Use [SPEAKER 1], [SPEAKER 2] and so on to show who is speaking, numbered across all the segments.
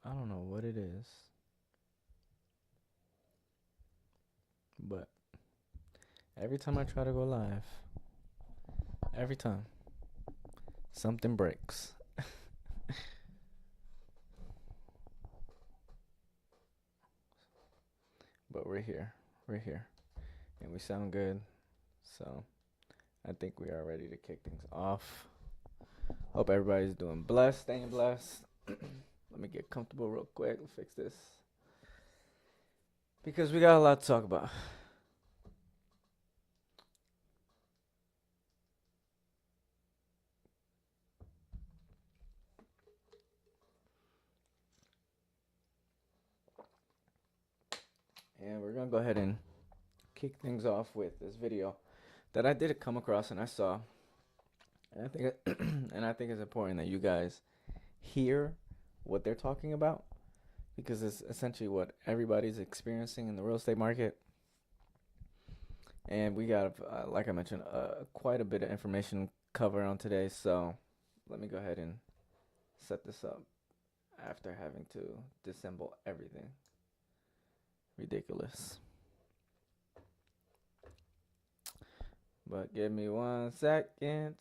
[SPEAKER 1] I don't know what it is, but every time I try to go live, every time something breaks. But we're here. We're here. And we sound good. So I think we are ready to kick things off. Hope everybody's doing blessed, staying blessed. Let me get comfortable real quick. Fix this. Because we got a lot to talk about. And we're going to go ahead and kick things off with this video that I did come across and I saw. And I think and I think it's important that you guys hear what they're talking about, because it's essentially what everybody's experiencing in the real estate market. And we got, like I mentioned, quite a bit of information covered on today. So let me go ahead and set this up after having to disassemble everything. Ridiculous. But give me 1 second,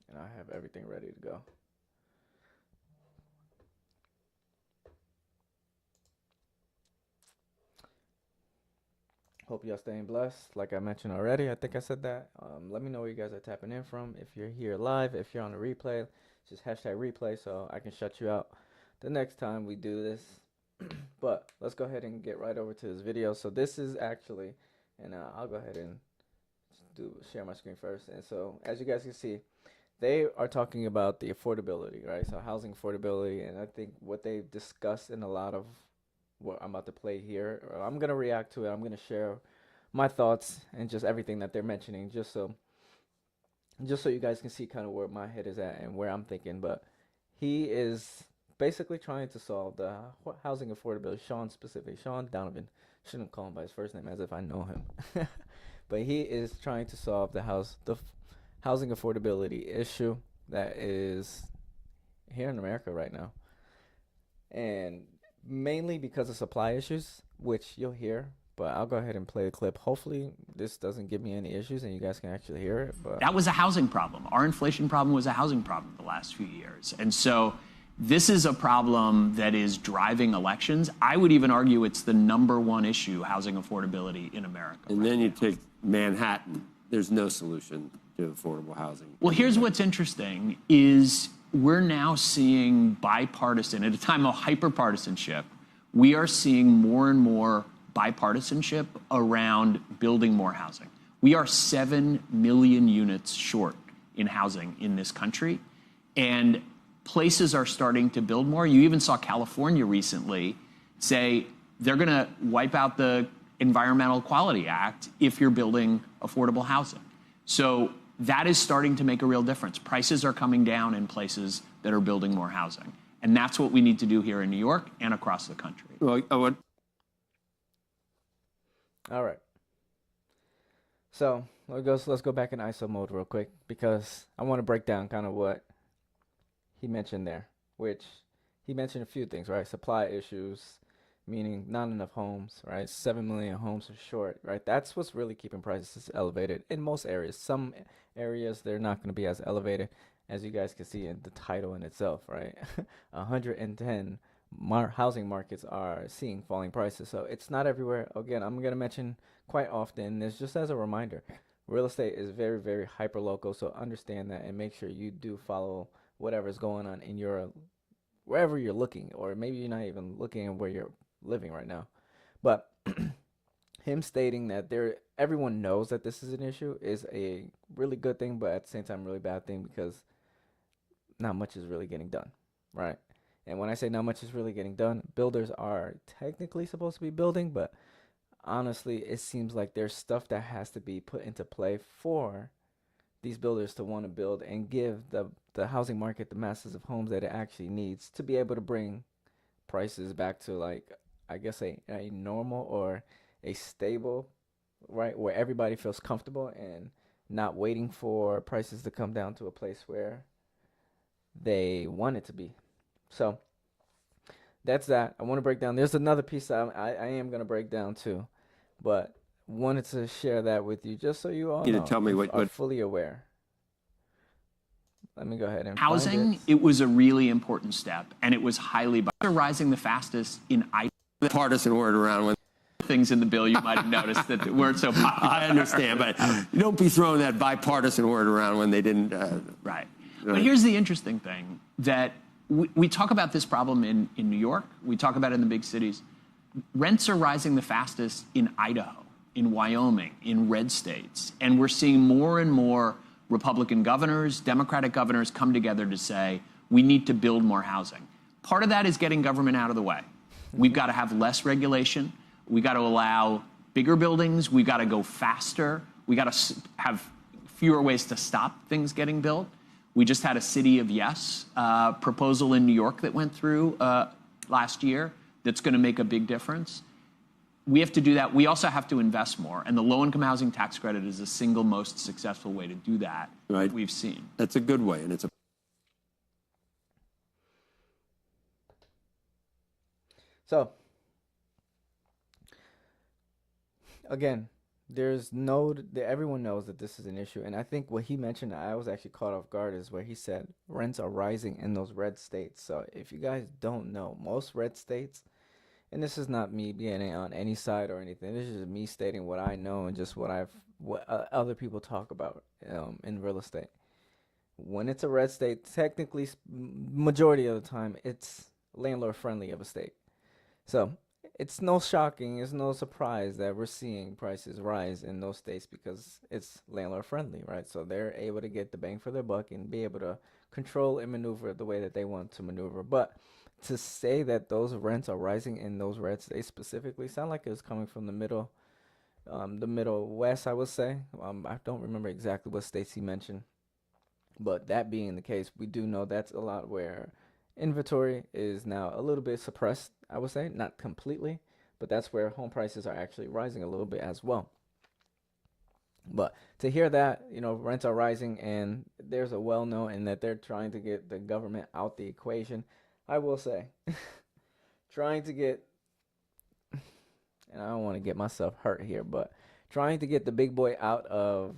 [SPEAKER 1] and I have everything ready to go. Hope y'all staying blessed. Like I mentioned already, I think I said that. Let me know where you guys are tapping in from. If you're here live, if you're on the replay, just hashtag replay so I can shut you out the next time we do this. But let's go ahead and get right over to this video. So this is actually, and I'll go ahead and share my screen first. And so as you guys can see, they are talking about the affordability, right? So housing affordability, and I think what they discuss in a lot of what I'm about to play here, or I'm gonna react to it. I'm gonna share my thoughts and just everything that they're mentioning, just so you guys can see kind of where my head is at and where I'm thinking. But he is basically trying to solve the housing affordability. Sean Donovan. Shouldn't call him by his first name as if I know him. But he is trying to solve the housing affordability issue that is here in America right now. And mainly because of supply issues, which you'll hear, but I'll go ahead and play the clip. Hopefully this doesn't give me any issues and you guys can actually hear it. But
[SPEAKER 2] that was a housing problem. Our inflation problem was a housing problem the last few years. And so this is a problem that is driving elections. I would even argue it's the #1 issue, housing affordability in America.
[SPEAKER 3] And then you take Manhattan. There's no solution to affordable housing.
[SPEAKER 2] Well, here's what's interesting is we're now seeing bipartisan, at a time of hyperpartisanship, we are seeing more and more bipartisanship around building more housing. We are 7 million units short in housing in this country, and places are starting to build more. You even saw California recently say they're going to wipe out the Environmental Quality Act if you're building affordable housing. So that is starting to make a real difference. Prices are coming down in places that are building more housing. And that's what we need to do here in New York and across the country.
[SPEAKER 3] Well,
[SPEAKER 1] all right. So let's go back in ISO mode real quick, because I want to break down kind of what he mentioned there, which he mentioned a few things, right? Supply issues, meaning not enough homes, right? 7 million homes are short, right? That's what's really keeping prices elevated in most areas. Some areas, they're not going to be as elevated, as you guys can see in the title in itself, right? 110 housing markets are seeing falling prices. So it's not everywhere. Again, I'm going to mention quite often this just as a reminder. Real estate is very, very hyper local. So understand that and make sure you do follow whatever's going on in your wherever you're looking, or maybe you're not even looking at where you're living right now. But him stating that everyone knows that this is an issue is a really good thing, but at the same time really bad thing, because not much is really getting done, right? And when I say not much is really getting done, builders are technically supposed to be building, but honestly it seems like there's stuff that has to be put into play for these builders to want to build and give the housing market the masses of homes that it actually needs to be able to bring prices back to, like, I guess a normal or a stable, right, where everybody feels comfortable and not waiting for prices to come down to a place where they want it to be. So that's that. I want to break down. There's another piece that I am going to break down too, but wanted to share that with you just so you all
[SPEAKER 3] You to
[SPEAKER 1] know,
[SPEAKER 3] tell me
[SPEAKER 1] are
[SPEAKER 3] what
[SPEAKER 1] fully aware. Let me go ahead and find
[SPEAKER 2] Housing,
[SPEAKER 1] it.
[SPEAKER 2] it was a really important step, and it was highly rising the fastest in
[SPEAKER 3] partisan word around when
[SPEAKER 2] things in the bill you might have noticed that weren't so popular.
[SPEAKER 3] I understand, but you don't be throwing that bipartisan word around when they didn't.
[SPEAKER 2] Right. But here's the interesting thing, that we talk about this problem in New York. We talk about it in the big cities. Rents are rising the fastest in Idaho, in Wyoming, in red states. And we're seeing more and more Republican governors, Democratic governors come together to say, we need to build more housing. Part of that is getting government out of the way. We've got to have less regulation. We got to allow bigger buildings. We got to go faster. We got to have fewer ways to stop things getting built. We just had a City of Yes proposal in New York that went through last year that's going to make a big difference. We have to do that. We also have to invest more. And the low-income housing tax credit is the single most successful way to do that
[SPEAKER 3] Right.
[SPEAKER 2] we've seen.
[SPEAKER 3] That's a good way, and it's a.
[SPEAKER 1] So, again, everyone knows that this is an issue. And I think what he mentioned, I was actually caught off guard, is where he said rents are rising in those red states. So if you guys don't know, most red states, and this is not me being on any side or anything, this is just me stating what I know and just what other people talk about in real estate. When it's a red state, technically, majority of the time, it's landlord friendly of a state. So it's no surprise that we're seeing prices rise in those states because it's landlord friendly, right? So they're able to get the bang for their buck and be able to control and maneuver the way that they want to maneuver. But to say that those rents are rising in those red states specifically sound like it was coming from the middle west, I would say. I don't remember exactly what states he mentioned, but that being the case, we do know that's a lot where inventory is now a little bit suppressed, I would say, not completely, but that's where home prices are actually rising a little bit as well. But to hear that, rents are rising and there's a well-known and that they're trying to get the government out the equation, I will say, trying to get, and I don't want to get myself hurt here, but trying to get the big boy out of,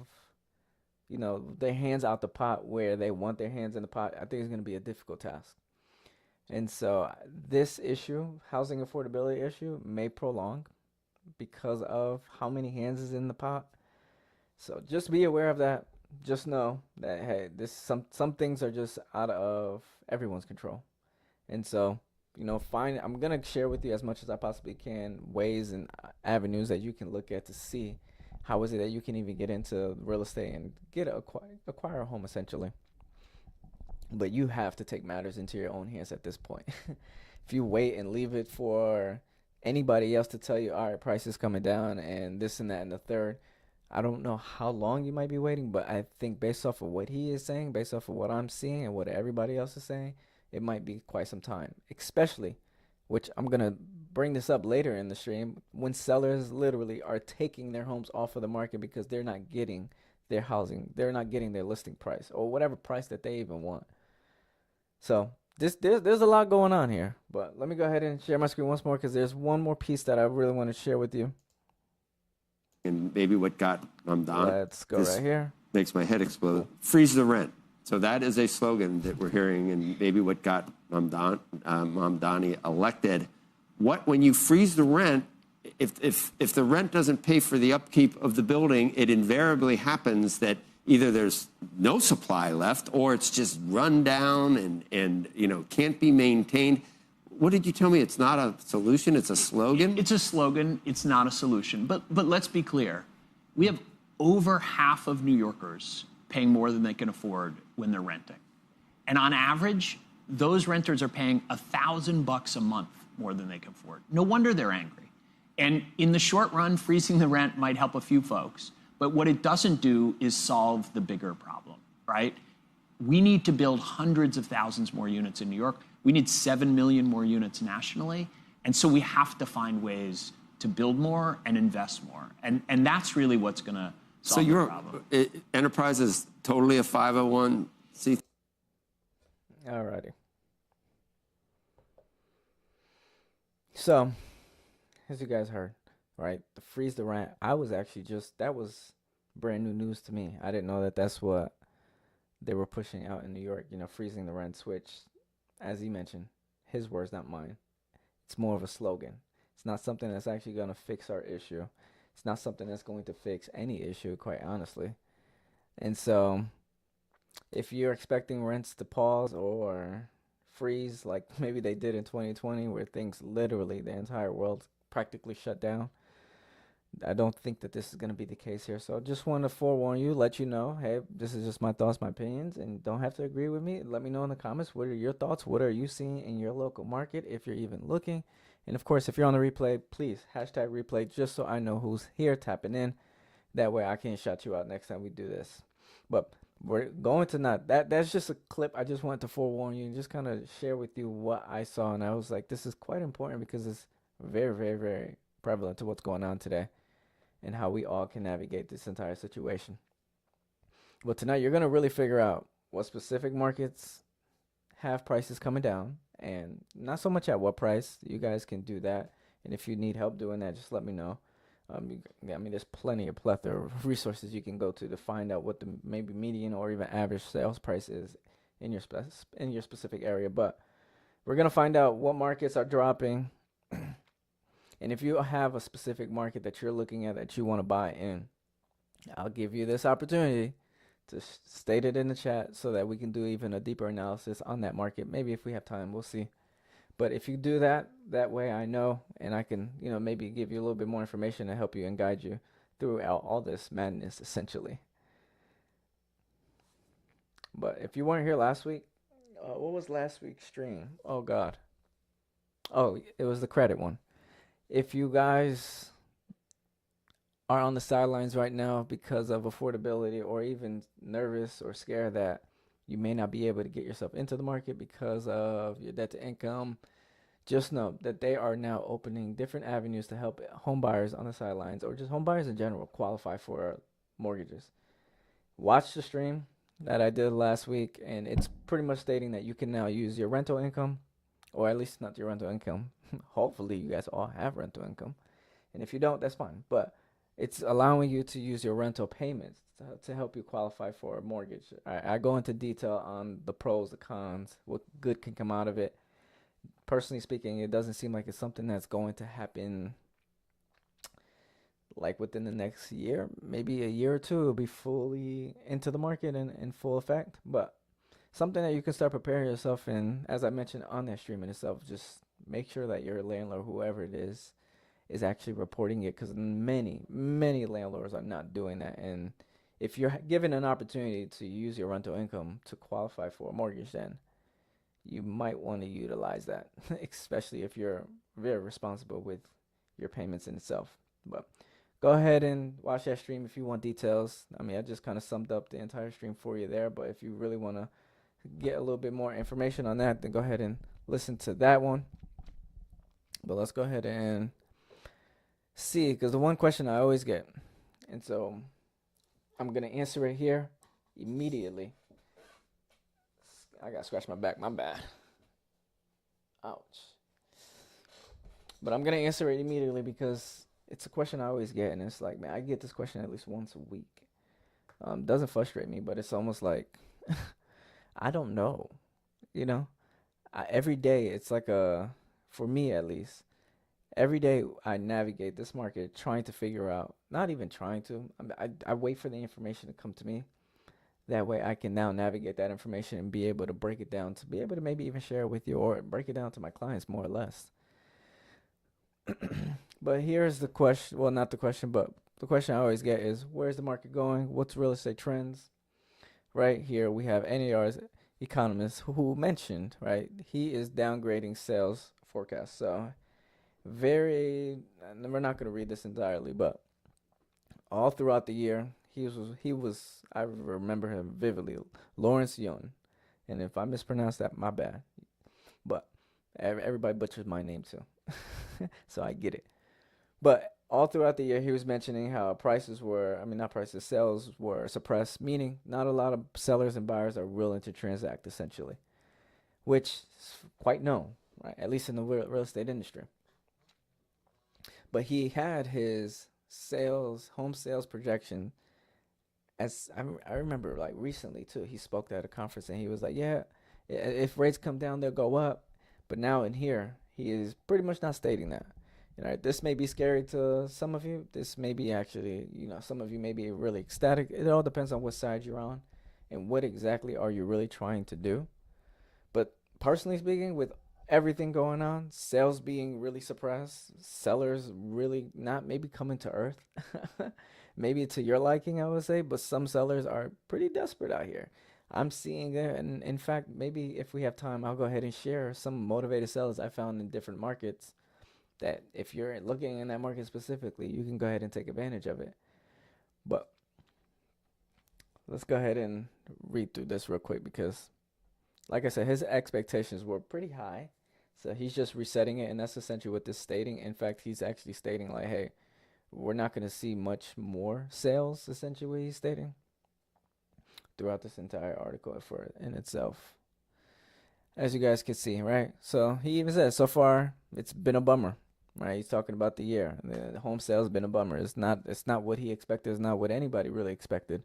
[SPEAKER 1] their hands out the pot where they want their hands in the pot, I think is going to be a difficult task. And so this issue, housing affordability issue, may prolong because of how many hands is in the pot. So just be aware of that. Just know that, hey, some things are just out of everyone's control. And so, I'm going to share with you as much as I possibly can ways and avenues that you can look at to see how is it that you can even get into real estate and acquire a home essentially. But you have to take matters into your own hands at this point. If you wait and leave it for anybody else to tell you, all right, price is coming down and this and that and the third, I don't know how long you might be waiting, but I think based off of what he is saying, based off of what I'm seeing and what everybody else is saying, it might be quite some time, especially, which I'm going to bring this up later in the stream, when sellers literally are taking their homes off of the market because they're not getting their housing, they're not getting their listing price or whatever price that they even want. So there's a lot going on here, but let me go ahead and share my screen once more because there's one more piece that I really want to share with you.
[SPEAKER 3] And maybe what got Mamdani.
[SPEAKER 1] Let's go right here.
[SPEAKER 3] Makes my head explode. Freeze the rent. So that is a slogan that we're hearing, and maybe what got Mamdani elected. When you freeze the rent, if the rent doesn't pay for the upkeep of the building, it invariably happens that either there's no supply left or it's just run down and can't be maintained. What did you tell me? It's not a solution, it's a slogan?
[SPEAKER 2] It's a slogan, it's not a solution. But let's be clear. We have over half of New Yorkers paying more than they can afford when they're renting. And on average, those renters are paying $1,000 a month more than they can afford. No wonder they're angry. And in the short run, freezing the rent might help a few folks. But what it doesn't do is solve the bigger problem, right? We need to build hundreds of thousands more units in New York. We need 7 million more units nationally. And so we have to find ways to build more and invest more. And that's really what's going to solve the problem.
[SPEAKER 3] So your enterprise is totally a 501c3?
[SPEAKER 1] All righty. So, as you guys heard, right, the freeze the rent. I was actually just that was brand new news to me. I didn't know that that's what they were pushing out in New York. Freezing the rents, which, as he mentioned, his words, not mine. It's more of a slogan. It's not something that's actually going to fix our issue. It's not something that's going to fix any issue, quite honestly. And so, if you're expecting rents to pause or freeze like maybe they did in 2020, where things literally, the entire world practically shut down, I don't think that this is going to be the case here. So, just want to forewarn you, let you know, hey, this is just my thoughts, my opinions, and don't have to agree with me. Let me know in the comments, what are your thoughts? What are you seeing in your local market if you're even looking? And of course, if you're on the replay, please hashtag replay just so I know who's here tapping in. That way I can shout you out next time we do this. But we're going to not that's just a clip. I just wanted to forewarn you and just kind of share with you what I saw, and I was like, this is quite important because it's very, very, very prevalent to what's going on today and how we all can navigate this entire situation. But tonight you're gonna really figure out what specific markets have prices coming down, and not so much at what price. You guys can do that, and if you need help doing that, just let me know. I mean, there's plenty of plethora of resources you can go to find out what the maybe median or even average sales price is in your specific area. But we're gonna find out what markets are dropping, and if you have a specific market that you're looking at that you want to buy in, I'll give you this opportunity to state it in the chat so that we can do even a deeper analysis on that market. Maybe if we have time, we'll see. But if you do that, that way I know, and I can, maybe give you a little bit more information to help you and guide you throughout all this madness, essentially. But if you weren't here last week, what was last week's stream? Oh, God. Oh, it was the credit one. If you guys are on the sidelines right now because of affordability or even nervous or scared that you may not be able to get yourself into the market because of your debt to income, just know that they are now opening different avenues to help home buyers on the sidelines or just home buyers in general qualify for mortgages. Watch the stream that I did last week, and it's pretty much stating that you can now use your rental income, or at least not your rental income. Hopefully you guys all have rental income. And if you don't, that's fine. But it's allowing you to use your rental payments to help you qualify for a mortgage. I go into detail on the pros, the cons, what good can come out of it. Personally speaking, it doesn't seem like it's something that's going to happen like within the next year. Maybe a year or two, it'll be fully into the market and in full effect. But something that you can start preparing yourself in, as I mentioned on that stream in itself, just make sure that your landlord, whoever it is actually reporting it, because many landlords are not doing that. And if you're given an opportunity to use your rental income to qualify for a mortgage, then you might want to utilize that, especially if you're very responsible with your payments in itself. But go ahead and watch that stream if you want details. I mean, I just kind of summed up the entire stream for you there, but if you really want to get a little bit more information on that, then go ahead and listen to that one. But let's go ahead and see, because the one question I always get, and so I'm going to answer it here immediately. I got to scratch my back, my bad. Ouch. But I'm going to answer it immediately because it's a question I always get, and it's like, man, I get this question at least once a week. Doesn't frustrate me, but it's almost like, I don't know, every day it's like for me at least, every day I navigate this market trying to figure out, not even trying to, I wait for the information to come to me. That way I can now navigate that information and be able to break it down, to be able to maybe even share it with you or break it down to my clients more or less. But here's the question, well, not the question, but the question I always get is, where's the market going? What's real estate trends? Right here we have NAR's economist who mentioned, right, he is downgrading sales forecasts. So we're not going to read this entirely, but all throughout the year, he was I remember him vividly, Lawrence Young, and if I mispronounce that, my bad. But everybody butchers my name too, so I get it. But all throughout the year, he was mentioning how sales were suppressed, meaning not a lot of sellers and buyers are willing to transact, essentially, which is quite known, right? At least in the real estate industry. But he had his home sales projection as I remember like recently too. He spoke at a conference and he was like, "Yeah, if rates come down, they'll go up." But now in here, he is pretty much not stating that. You know, this may be scary to some of you. This may be actually, some of you may be really ecstatic. It all depends on what side you're on and what exactly are you really trying to do. But personally speaking, with everything going on, sales being really suppressed, sellers really not maybe coming to earth, maybe to your liking, I would say, but some sellers are pretty desperate out here. I'm seeing it, and in fact, maybe if we have time, I'll go ahead and share some motivated sellers I found in different markets that if you're looking in that market specifically, you can go ahead and take advantage of it. But let's go ahead and read through this real quick because, like I said, his expectations were pretty high. So he's just resetting it, and that's essentially what this is stating. In fact, he's actually stating like, hey, we're not going to see much more sales, essentially what he's stating throughout this entire article for in itself. As you guys can see, right? So he even says, so far, it's been a bummer, right? He's talking about the year. The home sales been a bummer. It's not what he expected. It's not what anybody really expected.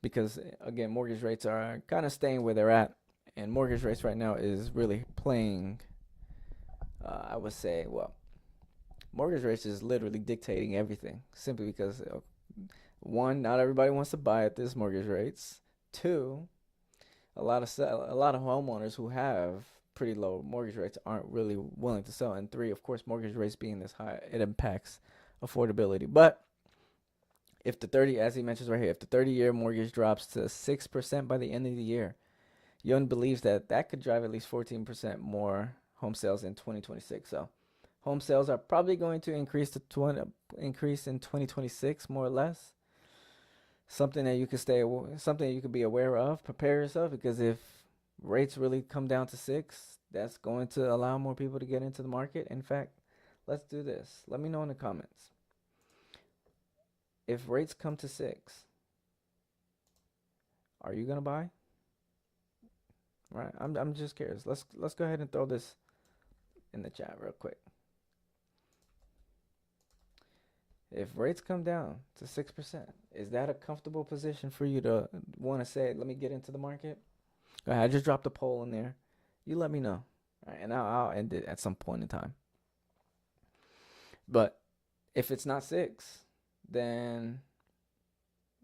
[SPEAKER 1] Because, again, mortgage rates are kind of staying where they're at. And mortgage rates right now is really playing, I would say, well, mortgage rates is literally dictating everything. Simply because, one, not everybody wants to buy at this mortgage rates. Two, a lot of homeowners who have pretty low mortgage rates aren't really willing to sell. And three, of course, mortgage rates being this high, it impacts affordability. But if the 30, as he mentions right here, if the 30-year mortgage drops to 6% by the end of the year, Young believes that could drive at least 14% more home sales in 2026. So home sales are probably going to increase in 2026 more or less. Something that you could be aware of. Prepare yourself, because if rates really come down to 6, that's going to allow more people to get into the market. In fact, let's do this. Let me know in the comments. If rates come to 6, are you gonna buy? Right. I'm just curious. Let's go ahead and throw this in the chat real quick. If rates come down to 6%, is that a comfortable position for you to want to say, let me get into the market? Go ahead, I just dropped a poll in there. You let me know. All right, and I'll end it at some point in time. But if it's not 6, then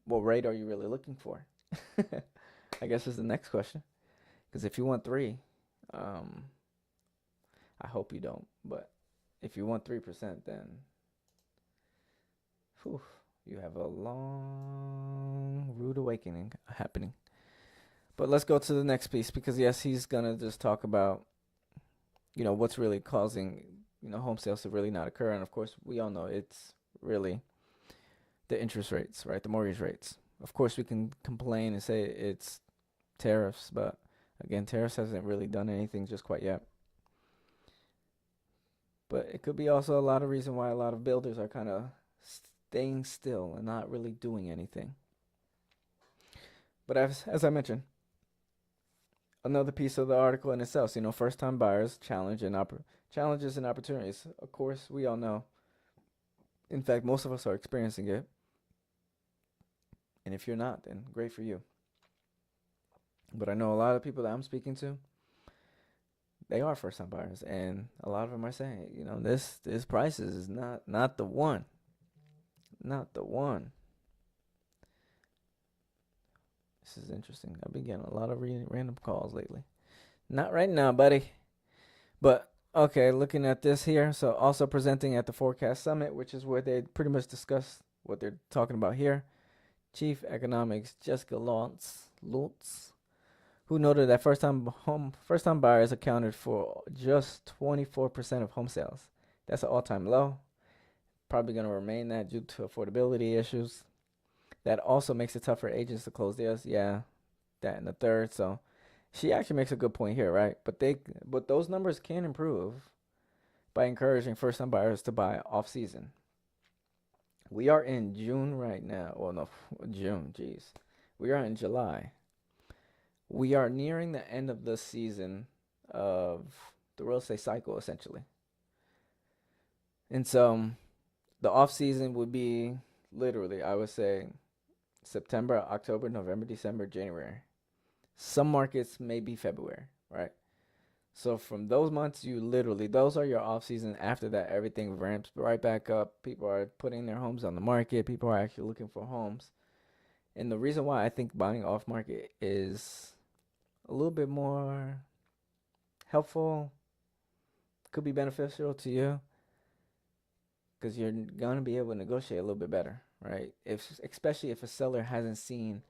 [SPEAKER 1] what rate are you really looking for? I guess is the next question. Because if you want 3, I hope you don't. But if you want 3%, then you have a long, rude awakening happening. But let's go to the next piece, because yes, he's gonna just talk about, what's really causing, home sales to really not occur. And of course, we all know it's really the interest rates, right? The mortgage rates. Of course, we can complain and say it's tariffs, but again, tariffs hasn't really done anything just quite yet. But it could be also a lot of reason why a lot of builders are kind of staying still and not really doing anything. But as I mentioned, another piece of the article in itself, first-time buyers challenges and opportunities. Of course, we all know. In fact, most of us are experiencing it. And if you're not, then great for you. But I know a lot of people that I'm speaking to, they are first-time buyers, and a lot of them are saying, this prices is not the one. Not the one. This is interesting. I've been getting a lot of random calls lately. Not right now, buddy. But, okay, looking at this here. So, also presenting at the Forecast Summit, which is where they pretty much discuss what they're talking about here. Chief Economics Jessica Lutz, who noted that first-time buyers accounted for just 24% of home sales. That's an all-time low. Probably going to remain that due to affordability issues. That also makes it tough for agents to close deals. Yeah, that and the third. So she actually makes a good point here, right? But those numbers can improve by encouraging first-time buyers to buy off-season. We are in June right now. Well, no, June, geez. We are in July. We are nearing the end of the season of the real estate cycle, essentially. And so The off season would be literally, I would say, September, October, November, December, January. Some markets may be February, right? So from those months, you literally, those are your off season. After that, everything ramps right back up. People are putting their homes on the market. People are actually looking for homes. And the reason why I think buying off market is a little bit more helpful, could be beneficial to you, because you're gonna be able to negotiate a little bit better, right? If especially if a seller hasn't seen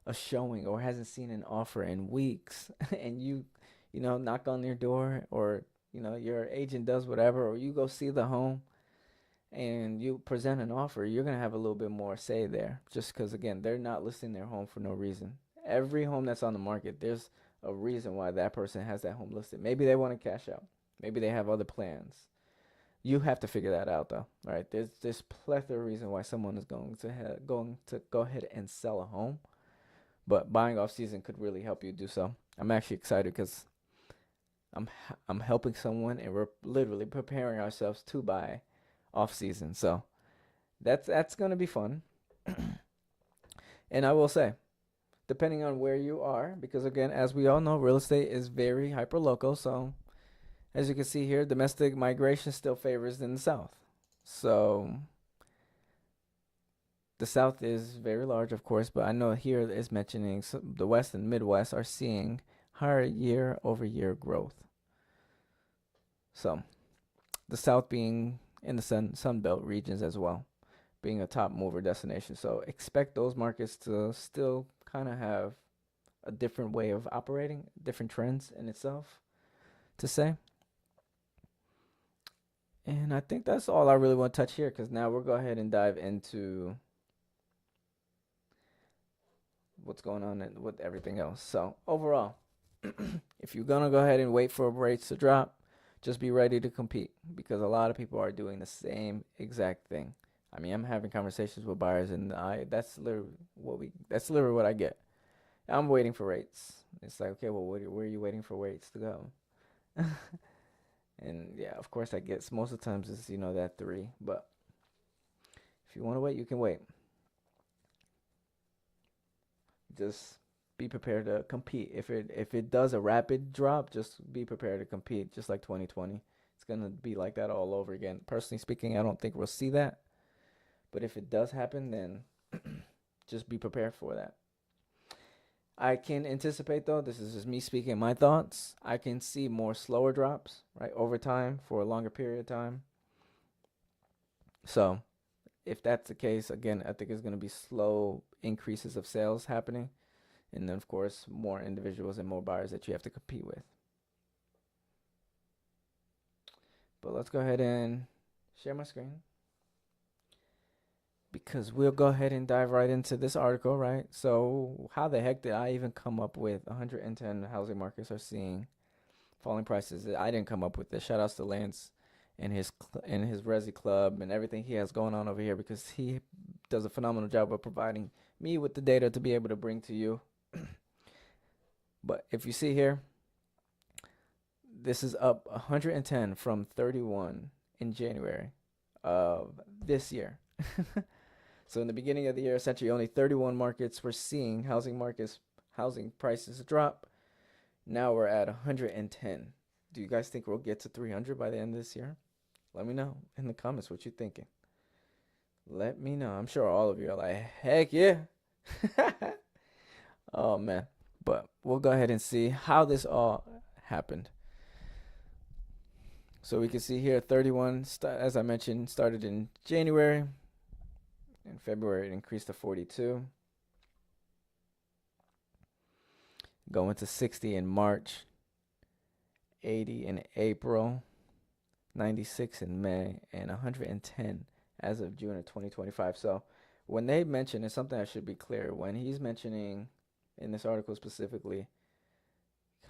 [SPEAKER 1] a showing or hasn't seen an offer in weeks, and you knock on their door, or your agent does whatever, or you go see the home and you present an offer, you're gonna have a little bit more say there, just because again, they're not listing their home for no reason. Every home that's on the market, there's a reason why that person has that home listed. Maybe they want to cash out. Maybe they have other plans. You have to figure that out though, right? There's plethora of reason why someone is going to go ahead and sell a home, but buying off season could really help you do so. I'm actually excited because I'm helping someone, and we're literally preparing ourselves to buy off season. So that's gonna be fun. And I will say, depending on where you are, because again, as we all know, real estate is very hyper local. So as you can see here, domestic migration still favors in the South. So the South is very large, of course, but I know here is mentioning the West and Midwest are seeing higher year-over-year growth. So the South being in the Sun Belt regions as well, being a top mover destination. So expect those markets to still kind of have a different way of operating, different trends in itself to say. And I think that's all I really want to touch here, because now we'll go ahead and dive into what's going on with everything else. So overall, if you're going to go ahead and wait for rates to drop, just be ready to compete, because a lot of people are doing the same exact thing. I mean, I'm having conversations with buyers, and that's literally what I get. I'm waiting for rates. It's like, okay, well, where are you waiting for rates to go? And yeah, of course, I guess most of the times it's that 3. But if you want to wait, you can wait. Just be prepared to compete. If it does a rapid drop, just be prepared to compete. Just like 2020, it's gonna be like that all over again. Personally speaking, I don't think we'll see that. But if it does happen, then just be prepared for that. I can anticipate, though, this is just me speaking my thoughts. I can see more slower drops, right, over time for a longer period of time. So if that's the case, again, I think it's going to be slow increases of sales happening. And then, of course, more individuals and more buyers that you have to compete with. But let's go ahead and share my screen, because we'll go ahead and dive right into this article, right? So how the heck did I even come up with 110 housing markets are seeing falling prices? I didn't come up with this. Shout outs to Lance and his Resi Club and everything he has going on over here, because he does a phenomenal job of providing me with the data to be able to bring to you. But if you see here, this is up 110 from 31 in January of this year. So in the beginning of the year, essentially only 31 markets were seeing housing prices drop. Now we're at 110. Do you guys think we'll get to 300 by the end of this year? Let me know in the comments what you're thinking. Let me know. I'm sure all of you are like, heck yeah. Oh man. But we'll go ahead and see how this all happened. So we can see here 31, as I mentioned, started in January. In February, it increased to 42. Going to 60 in March. 80 in April. 96 in May. And 110 as of June of 2025. So when they mention, it's something that should be clear. When he's mentioning in this article specifically,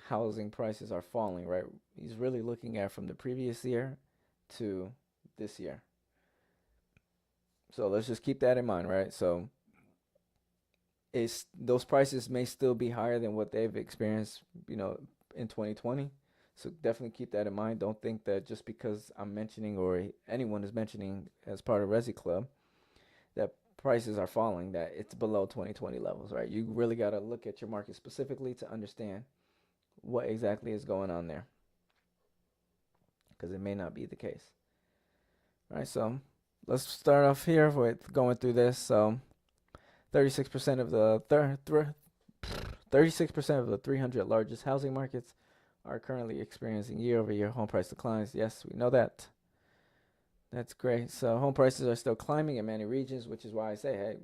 [SPEAKER 1] housing prices are falling, right? He's really looking at from the previous year to this year. So let's just keep that in mind, right? So those prices may still be higher than what they've experienced, in 2020. So definitely keep that in mind. Don't think that just because I'm mentioning or anyone is mentioning as part of Resi Club that prices are falling, that it's below 2020 levels, right? You really got to look at your market specifically to understand what exactly is going on there, because it may not be the case. All right, so let's start off here with going through this. So 36% of the 36% of the 300 largest housing markets are currently experiencing year-over-year home price declines. Yes, we know that. That's great. So home prices are still climbing in many regions, which is why I say, hey,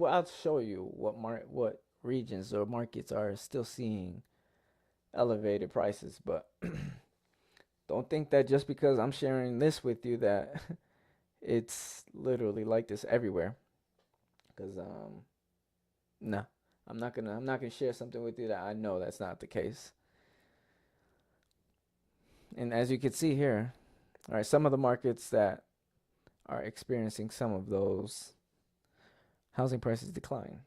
[SPEAKER 1] I'll show you what regions or markets are still seeing elevated prices. But don't think that just because I'm sharing this with you that it's literally like this everywhere. Because no, I'm not gonna share something with you that I know that's not the case. And as you can see here, all right, some of the markets that are experiencing some of those housing prices declines.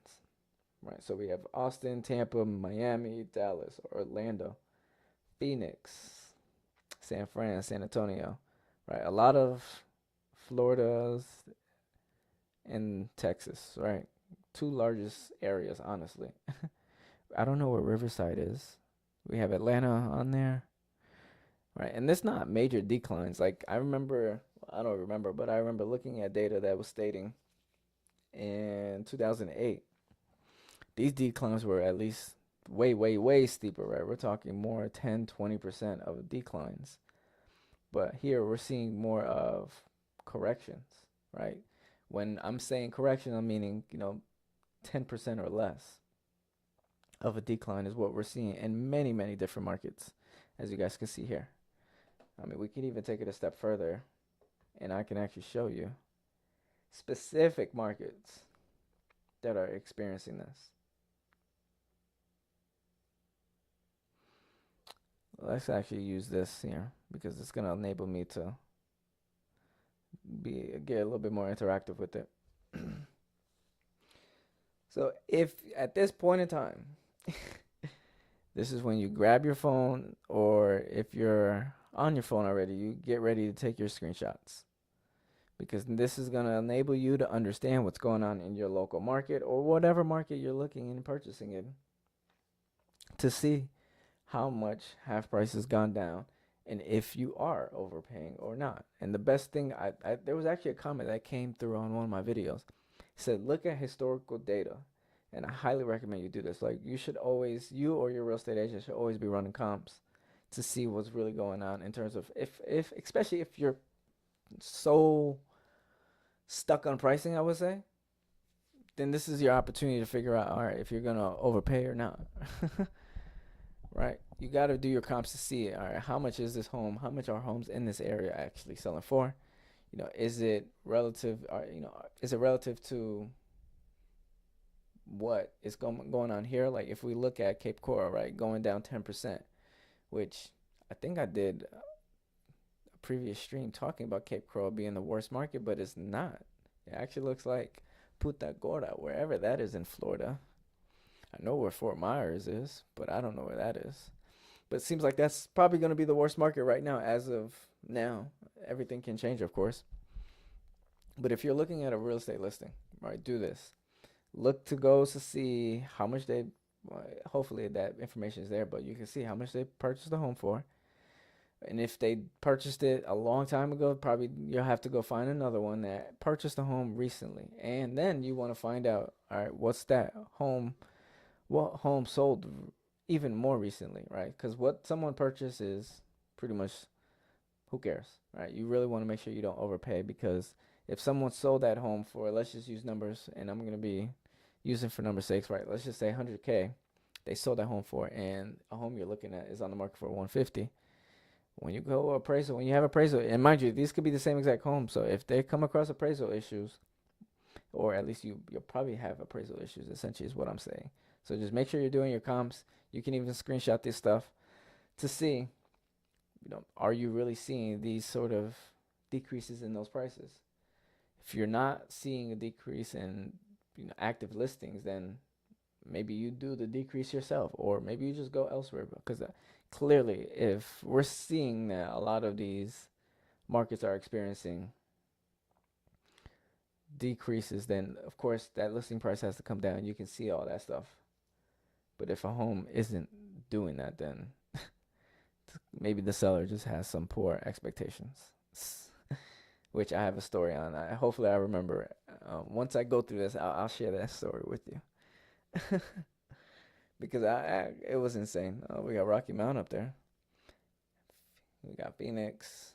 [SPEAKER 1] Right, so we have Austin, Tampa, Miami, Dallas, Orlando, Phoenix, San Fran, San Antonio. Right, a lot of Florida's and Texas. Right, two largest areas, honestly. I don't know where Riverside is. We have Atlanta on there. Right, and it's not major declines. Like I don't remember, but I remember looking at data that was stating in 2008, these declines were at least way, way, way steeper, right? We're talking more 10, 20% of declines. But here we're seeing more of corrections, right? When I'm saying correction, I'm meaning, 10% or less of a decline is what we're seeing in many, many different markets, as you guys can see here. I mean, we can even take it a step further, and I can actually show you specific markets that are experiencing this. Let's actually use this here because it's going to enable me to get a little bit more interactive with it. So if at this point in time, this is when you grab your phone, or if you're on your phone already, you get ready to take your screenshots, because this is going to enable you to understand what's going on in your local market or whatever market you're looking and purchasing in, to see how much half price has gone down and if you are overpaying or not. And the best thing, there was actually a comment that came through on one of my videos. It said, look at historical data. And I highly recommend you do this. Like, you or your real estate agent should always be running comps to see what's really going on in terms of especially if you're so stuck on pricing, I would say, then this is your opportunity to figure out, all right, if you're going to overpay or not. Right? You got to do your comps to see it. All right, how much is this home? How much are homes in this area actually selling for? Is it relative? Is it relative to what is going on here? Like if we look at Cape Coral, right, going down 10%, which I think I did a previous stream talking about Cape Coral being the worst market, but it's not. It actually looks like Punta Gorda, wherever that is in Florida. I know where Fort Myers is, but I don't know where that is. But it seems like that's probably going to be the worst market right now as of now. Everything can change, of course. But if you're looking at a real estate listing, right, do this. Look to go to see how much hopefully that information is there, but you can see how much they purchased the home for. And if they purchased it a long time ago, probably you'll have to go find another one that purchased the home recently. And then you want to find out, all right, what home sold even more recently, right? Because what someone purchased is pretty much, who cares, right? You really want to make sure you don't overpay, because if someone sold that home for, let's just use numbers, and I'm going to be using for number sakes, right? Let's just say 100K, they sold that home for, and a home you're looking at is on the market for 150. When you have appraisal, and mind you, these could be the same exact home. So if they come across appraisal issues, or at least you'll probably have appraisal issues, essentially is what I'm saying. So just make sure you're doing your comps. You can even screenshot this stuff to see, are you really seeing these sort of decreases in those prices? If you're not seeing a decrease in active listings, then maybe you do the decrease yourself, or maybe you just go elsewhere, because clearly, if we're seeing that a lot of these markets are experiencing decreases, then of course that listing price has to come down. You can see all that stuff. But if a home isn't doing that, then maybe the seller just has some poor expectations, which I have a story on. Hopefully I remember it. Once I go through this, I'll share that story with you. Because it was insane. We got Rocky Mount up there. We got Phoenix.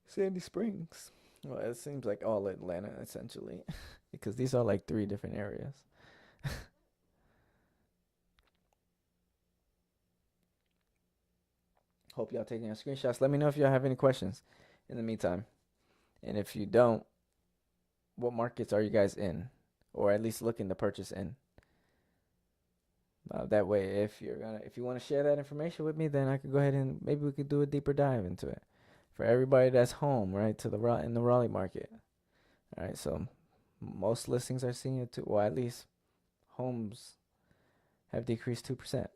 [SPEAKER 1] Sandy Springs. Well, it seems like all Atlanta essentially, because these are like 3 different areas. Hope y'all taking your screenshots. Let me know if y'all have any questions in the meantime. And if you don't, what markets are you guys in, or at least looking to purchase in? That way, if you want to share that information with me, then I could go ahead and maybe we could do a deeper dive into it for everybody that's home, right, in the Raleigh market. All right, so most listings are seeing it too. Well, at least homes have decreased 2%.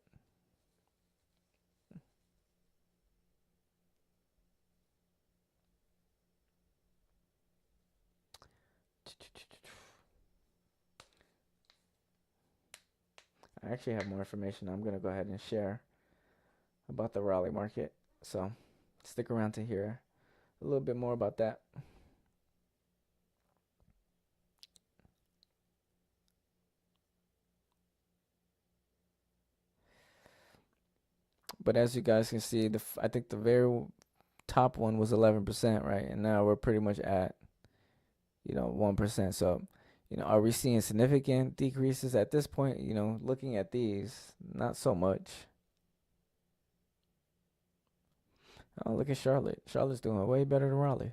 [SPEAKER 1] I actually have more information I'm going to go ahead and share about the Raleigh market. So stick around to hear a little bit more about that. But as you guys can see, I think the very top one was 11%, right? And now we're pretty much at, 1%. So, are we seeing significant decreases at this point? Looking at these, not so much. Oh, look at Charlotte. Charlotte's doing way better than Raleigh.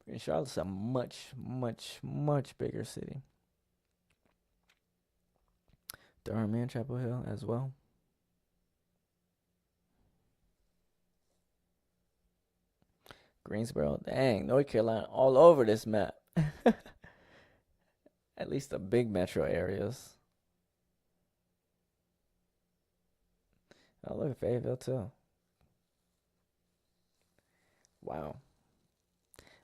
[SPEAKER 1] And Charlotte's a much, much, much bigger city. Durham and Chapel Hill as well. Greensboro, dang, North Carolina, all over this map. At least the big metro areas. Oh, look at Fayetteville too. Wow.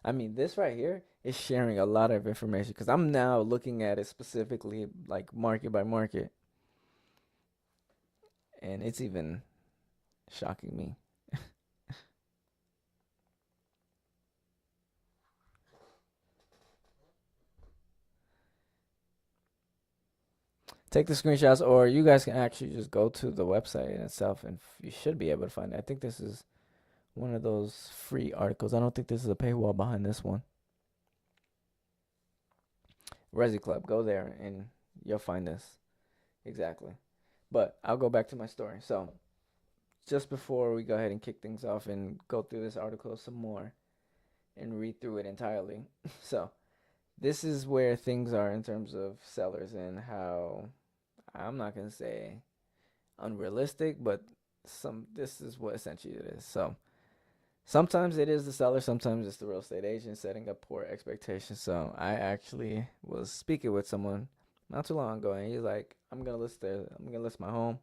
[SPEAKER 1] I mean, this right here is sharing a lot of information because I'm now looking at it specifically, like market by market, and it's even shocking me. Take the screenshots, or you guys can actually just go to the website in itself, and you should be able to find it. I think this is one of those free articles. I don't think this is a paywall behind this one. Resi Club, go there and you'll find this. Exactly. But I'll go back to my story. So, just before we go ahead and kick things off and go through this article some more and read through it entirely. So, this is where things are in terms of sellers and how, I'm not going to say unrealistic, but this is what essentially it is. So, sometimes it is the seller, sometimes it's the real estate agent setting up poor expectations. So I actually was speaking with someone not too long ago, and he's like, I'm gonna list my home.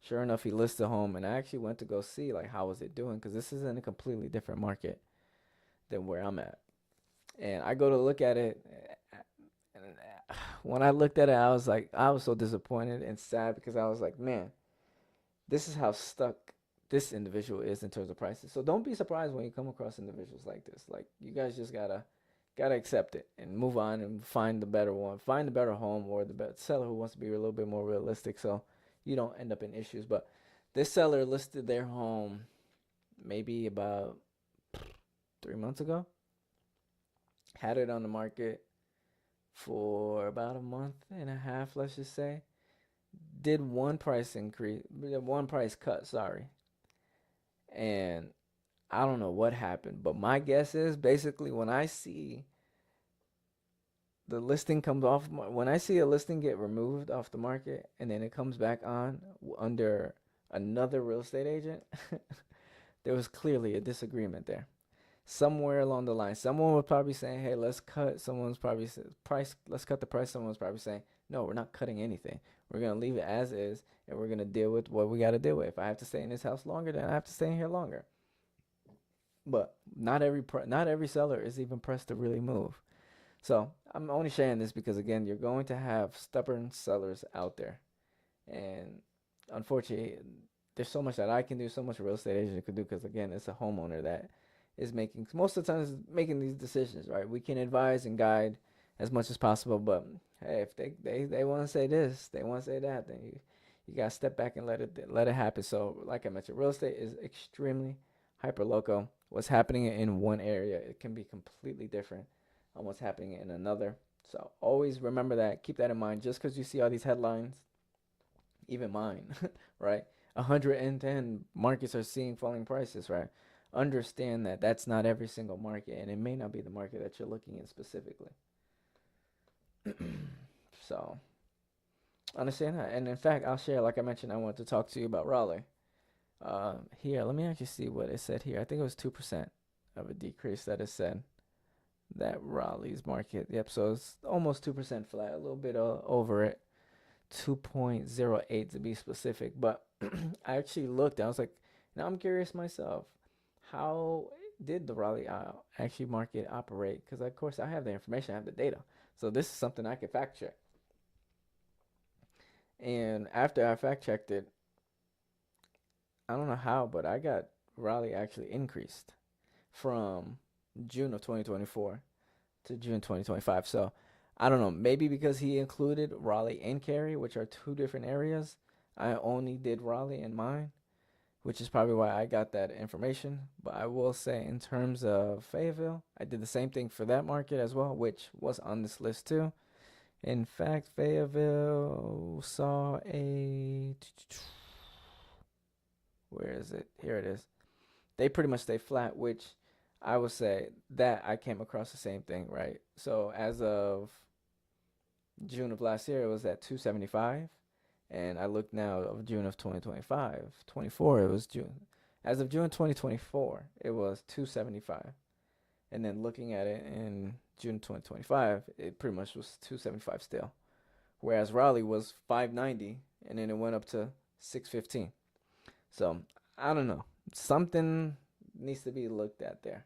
[SPEAKER 1] Sure enough, he lists the home, and I actually went to go see like how was it doing, because this is in a completely different market than where I'm at. And I go to look at it, and when I looked at it, I was so disappointed and sad because I was like, man, this is how stuck this individual is in terms of prices. So don't be surprised when you come across individuals like this. Like, you guys just gotta accept it and move on and find the better one, find the better home, or the better seller who wants to be a little bit more realistic, so you don't end up in issues. But this seller listed their home maybe about 3 months ago, had it on the market for about a month and a half, let's just say. Did one price cut, sorry. And I don't know what happened, but my guess is basically when I see the listing comes off, when I see a listing get removed off the market and then it comes back on under another real estate agent, there was clearly a disagreement there. somewhere along the line, someone was probably saying, "Hey, let's cut." Someone's probably said, "Price, let's cut the price." Someone's probably saying, "No, we're not cutting anything. We're gonna leave it as is, and we're gonna deal with what we got to deal with. If I have to stay in this house longer, then I have to stay in here longer." But not every seller is even pressed to really move. So I'm only sharing this because again, you're going to have stubborn sellers out there, and unfortunately, there's so much that I can do, so much a real estate agent can do. Because again, it's a homeowner that is making most of the time is making these decisions, right? We can advise and guide as much as possible, but hey, if they want to say this, they want to say that, then you gotta step back and let it happen. So like I mentioned, real estate is extremely hyper local. What's happening in one area, it can be completely different on what's happening in another. So always remember that. Keep that in mind. Just because you see all these headlines, even mine, right? 110 markets are seeing falling prices, right? Understand that that's not every single market, and it may not be the market that you're looking in specifically. So understand that. And in fact, I'll share, like I mentioned, I wanted to talk to you about Raleigh. Here, let me actually see what it said here. I think it was 2% of a decrease that it said that Raleigh's market. Yep, so it's almost 2% flat, a little bit over it. 2.08 to be specific. But I actually looked, I was like, now I'm curious myself. How did the Raleigh actually market operate? Because, of course, I have the information, I have the data. So this is something I can fact check. And after I fact checked it, I don't know how, but I got Raleigh actually increased from June of 2024 to June 2025. So I don't know, maybe because he included Raleigh and Cary, which are two different areas. I only did Raleigh in mine, which is probably why I got that information. But I will say, in terms of Fayetteville, I did the same thing for that market as well, which was on this list too. In fact, Fayetteville saw a, where is it? Here it is. They pretty much stay flat, which I would say that I came across the same thing, right? So as of June of last year, it was at 275. And I look now of June of 2025, 24, it was June. As of June 2024, it was 275. And then looking at it in June 2025, it pretty much was 275 still. Whereas Raleigh was 590, and then it went up to 615. So I don't know. Something needs to be looked at there.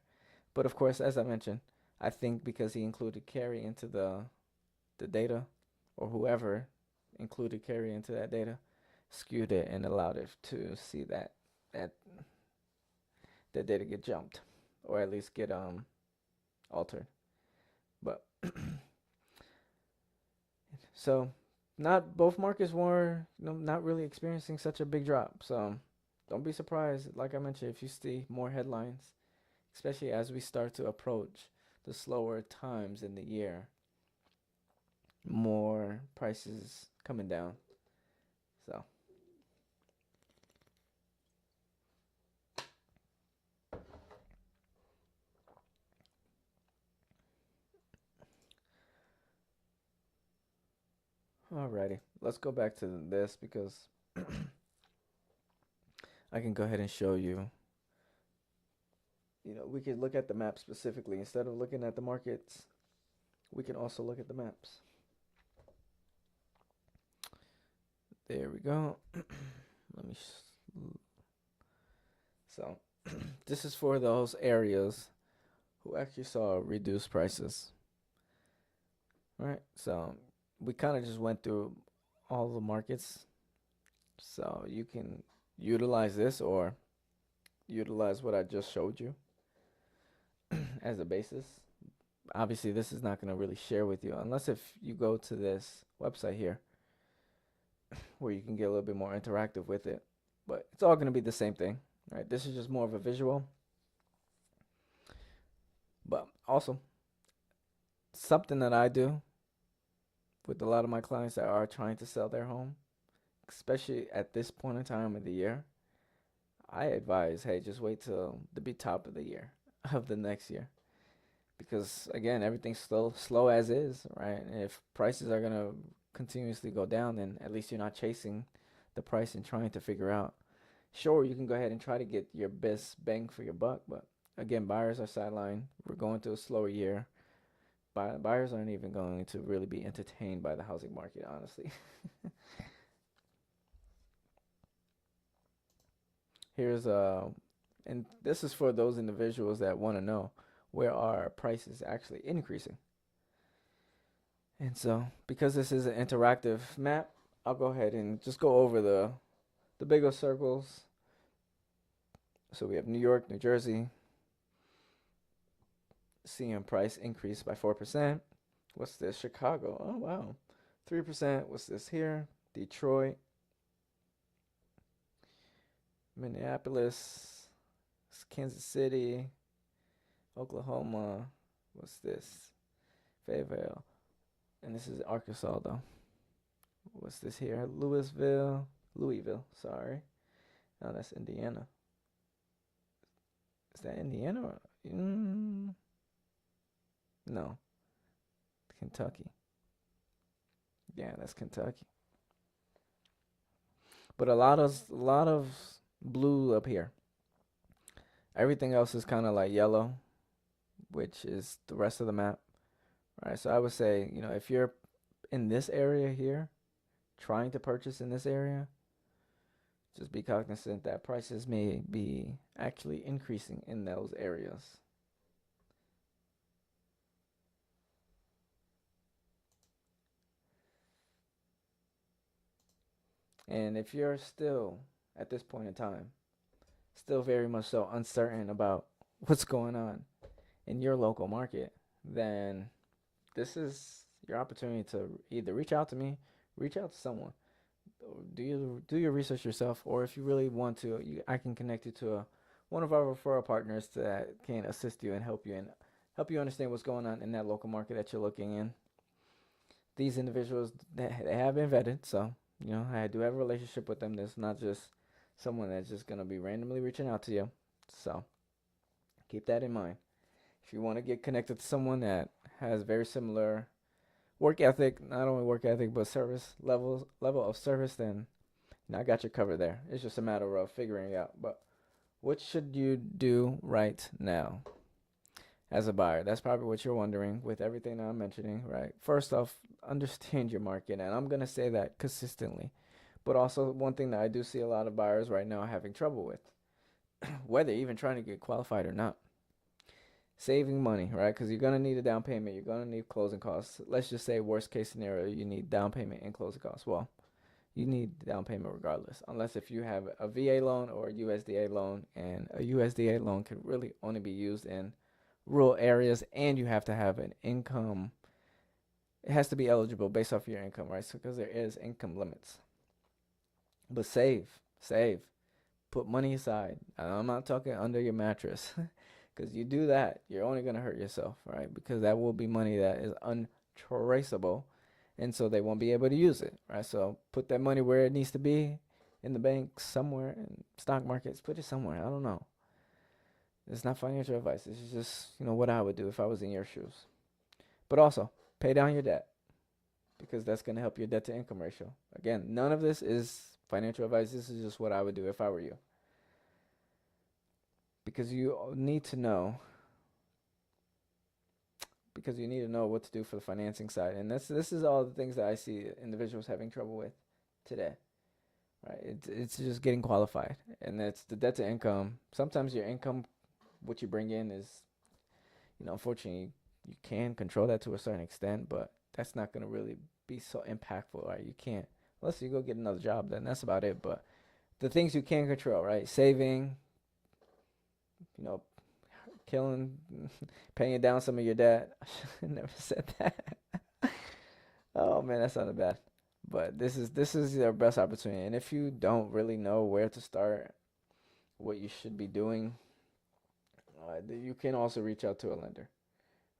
[SPEAKER 1] But of course, as I mentioned, I think because he included Cary into the data, or whoever included Cary into that data, skewed it and allowed it to see that that data get jumped, or at least get altered. But so not both markets were not really experiencing such a big drop. So don't be surprised, like I mentioned, if you see more headlines, especially as we start to approach the slower times in the year, more prices coming down. So alrighty, let's go back to this because I can go ahead and show you. We could look at the map specifically instead of looking at the markets. We can also look at the maps. There we go. Let me. So, this is for those areas who actually saw reduced prices. All right. So we kind of just went through all the markets. So you can utilize this or utilize what I just showed you as a basis. Obviously, this is not going to really share with you unless if you go to this website here where you can get a little bit more interactive with it. But it's all going to be the same thing, right? This is just more of a visual. But also, something that I do with a lot of my clients that are trying to sell their home, especially at this point in time of the year, I advise, hey, just wait till the top of the year of the next year. Because again, everything's slow as is, right? And if prices are gonna continuously go down, then at least you're not chasing the price and trying to figure out. Sure, you can go ahead and try to get your best bang for your buck, but again, buyers are sidelined. We're going through a slower year. Buyers aren't even going to really be entertained by the housing market, honestly. Here's and this is for those individuals that want to know where are prices actually increasing. And so, because this is an interactive map, I'll go ahead and just go over the bigger circles. So we have New York, New Jersey, seeing price increase by 4%. What's this? Chicago. Oh, wow. 3%. What's this here? Detroit, Minneapolis, Kansas City, Oklahoma. What's this? Fayetteville. And this is Arkansas, though. What's this here? Louisville, sorry. No, that's Indiana. Is that Indiana? No, Kentucky. Yeah, that's Kentucky. But a lot of blue up here. Everything else is kind of like yellow, which is the rest of the map. Right. So I would say, if you're in this area here, trying to purchase in this area, just be cognizant that prices may be actually increasing in those areas. And if you're still, at this point in time, still very much so uncertain about what's going on in your local market, then this is your opportunity to either reach out to me, reach out to someone, do your research yourself, or if you really want to, I can connect you to one of our referral partners that can assist you and help you understand what's going on in that local market that you're looking in. These individuals, they have been vetted, so I do have a relationship with them. There's not just someone that's just gonna be randomly reaching out to you. So keep that in mind. If you want to get connected to someone that has very similar work ethic, not only work ethic but service level of service, then I got you covered there. It's just a matter of figuring it out. But what should you do right now as a buyer? That's probably what you're wondering with everything that I'm mentioning, right? First off, understand your market, and I'm gonna say that consistently. But also, one thing that I do see a lot of buyers right now having trouble with, whether even trying to get qualified or not, saving money, right? Because you're gonna need a down payment, you're gonna need closing costs. Let's just say worst case scenario, you need down payment and closing costs. Well, you need down payment regardless, unless if you have a VA loan or a USDA loan, and a USDA loan can really only be used in rural areas, and you have to have an income. It has to be eligible based off your income, right? So because there is income limits. But save, put money aside. I'm not talking under your mattress, because you do that, you're only gonna hurt yourself, right? Because that will be money that is untraceable, and so they won't be able to use it, right? So put that money where it needs to be, in the bank somewhere, in stock markets. Put it somewhere. I don't know. It's not financial advice. This is just what I would do if I was in your shoes. But also pay down your debt, because that's gonna help your debt to income ratio. Again, none of this is financial advice. This is just what I would do if I were you. Because you need to know what to do for the financing side. And this is all the things that I see individuals having trouble with today. Right? It's just getting qualified. And that's the debt to income. Sometimes your income, what you bring in is, unfortunately, you can control that to a certain extent, but that's not going to really be so impactful, right? You can't, unless you go get another job, then that's about it. But the things you can control, right? Saving, killing, paying down some of your debt. I never said that. Oh man, that sounded bad. But this is your best opportunity. And if you don't really know where to start, what you should be doing, you can also reach out to a lender,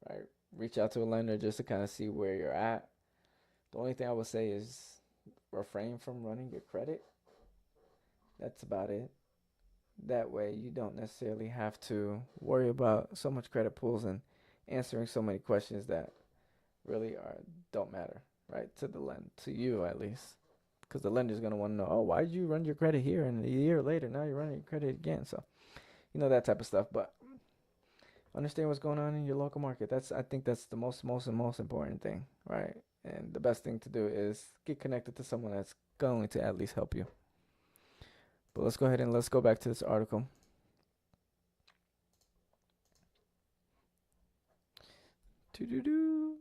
[SPEAKER 1] right? Reach out to a lender just to kind of see where you're at. The only thing I would say is refrain from running your credit. That's about it. That way you don't necessarily have to worry about so much credit pulls and answering so many questions that really don't matter, right? To you at least. Because the lender's going to want to know, oh, why did you run your credit here, and a year later now you're running your credit again? So that type of stuff. But understand what's going on in your local market. I think that's the most important thing, right? And the best thing to do is get connected to someone that's going to at least help you. But let's go ahead and let's go back to this article. Doo-doo-doo.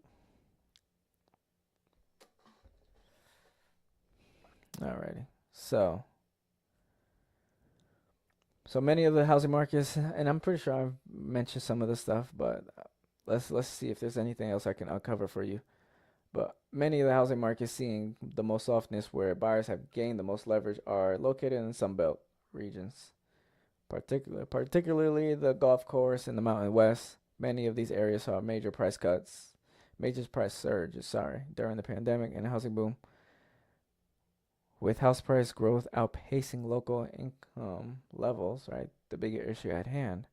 [SPEAKER 1] Alrighty. So many of the housing markets, and I'm pretty sure I've mentioned some of this stuff, but let's see if there's anything else I can uncover for you. But many of the housing markets seeing the most softness, where buyers have gained the most leverage, are located in Sun Belt regions, particularly the Gulf Coast and the Mountain West. Many of these areas saw major price surges, during the pandemic and housing boom, with house price growth outpacing local income levels, right? The bigger issue at hand.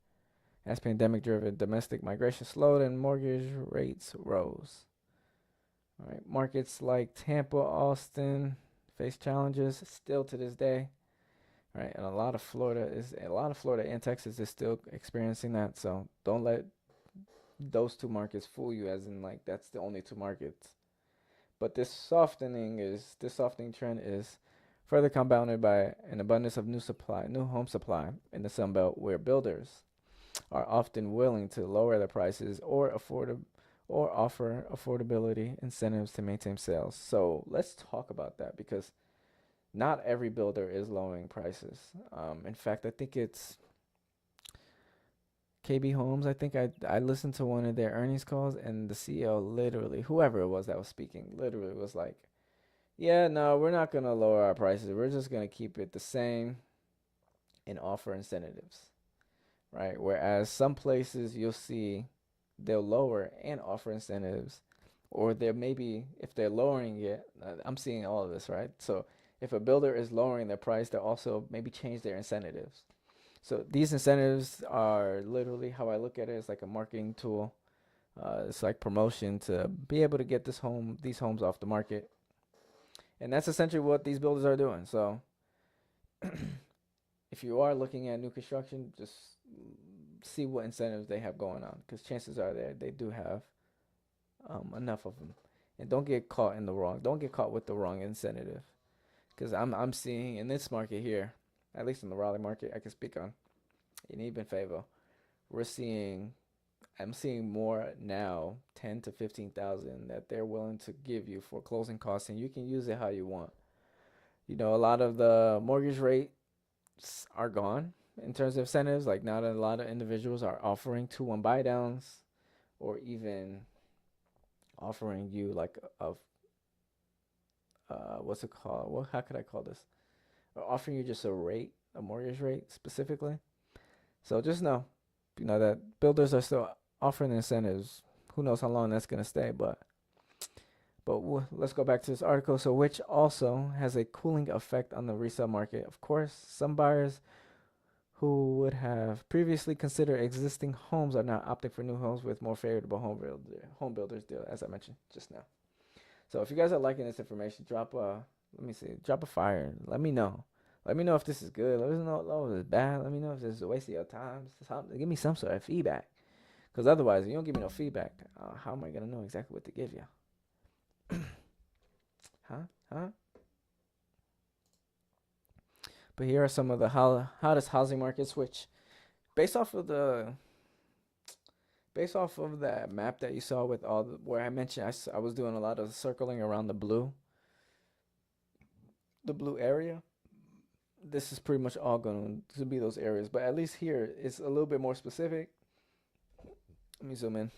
[SPEAKER 1] As pandemic-driven domestic migration slowed and mortgage rates rose. All right, markets like Tampa, Austin face challenges still to this day. Right, and a lot of Florida and Texas is still experiencing that. So don't let those two markets fool you, as in like that's the only two markets. But this softening trend is further compounded by an abundance of new home supply in the Sun Belt, where builders are often willing to lower their prices or offer affordability incentives to maintain sales. So let's talk about that, because not every builder is lowering prices. In fact, I think it's KB Homes. I think I listened to one of their earnings calls, and the CEO literally, whoever it was that was speaking, literally was like, "Yeah, no, we're not gonna lower our prices. We're just gonna keep it the same and offer incentives." Right? Whereas some places you'll see they'll lower and offer incentives, or they're maybe, if they're lowering it, I'm seeing all of this, right? So if a builder is lowering their price, they'll also maybe change their incentives. So these incentives are literally, how I look at it, is like a marketing tool. It's like promotion to be able to get these homes off the market, and that's essentially what these builders are doing. So if you are looking at new construction, just see what incentives they have going on, because chances are they do have enough of them. And don't get caught with the wrong incentive, because I'm seeing in this market here, at least in the Raleigh market, I can speak on, in even favor, I'm seeing more now, 10 to 15,000 that they're willing to give you for closing costs, and you can use it how you want. A lot of the mortgage rates are gone in terms of incentives. Like, not a lot of individuals are offering 2-1 buy downs, or even offering you like what's it called? How could I call this? Or offering you just a mortgage rate specifically. So just know, that builders are still offering incentives. Who knows how long that's gonna stay? But let's go back to this article. So, which also has a cooling effect on the resale market. Of course, some buyers who would have previously considered existing homes are now opting for new homes with more favorable home builders deal, as I mentioned just now. So if you guys are liking this information, drop a fire. Let me know. Let me know if this is good. Let me know if it's bad. Let me know if this is a waste of your time. Give me some sort of feedback. Because otherwise, if you don't give me no feedback, how am I going to know exactly what to give you? Huh? But here are some of the hottest housing markets, which, based off of that map that you saw with where I mentioned, I was doing a lot of circling around the blue area. This is pretty much all going to be those areas, but at least here it's a little bit more specific. Let me zoom in,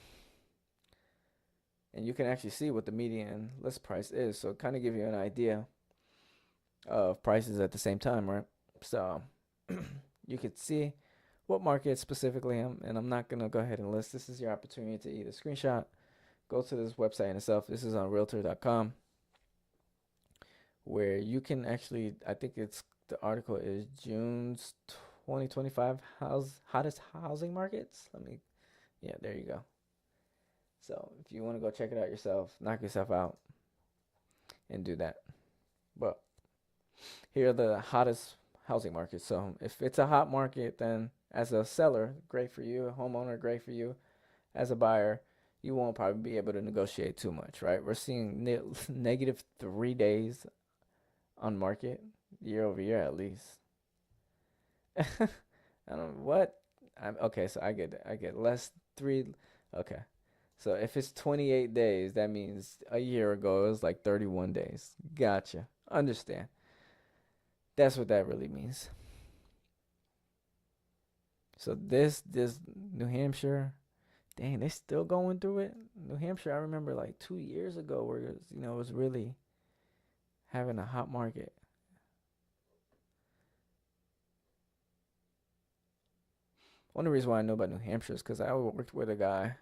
[SPEAKER 1] and you can actually see what the median list price is, so kind of give you an idea of prices at the same time, right? So you could see what market specifically and I'm not going to go ahead and list. This is your opportunity to either screenshot, go to this website in itself. This is on realtor.com, where you can actually, I think the article is June's 2025 hottest housing markets. There you go. So if you want to go check it out yourself, knock yourself out and do that. But here are the hottest housing market. So if it's a hot market, then as a seller, great for you. A homeowner, great for you. As a buyer, you won't probably be able to negotiate too much, right? We're seeing negative 3 days on market year over year at least. I don't know what. Okay, so I get less three. Okay, so if it's 28 days, that means a year ago it was like 31 days. Gotcha. Understand. That's what that really means. So this New Hampshire, dang, they still going through it. New Hampshire, I remember like 2 years ago where it was really having a hot market. One of the reasons why I know about New Hampshire is because I worked with a guy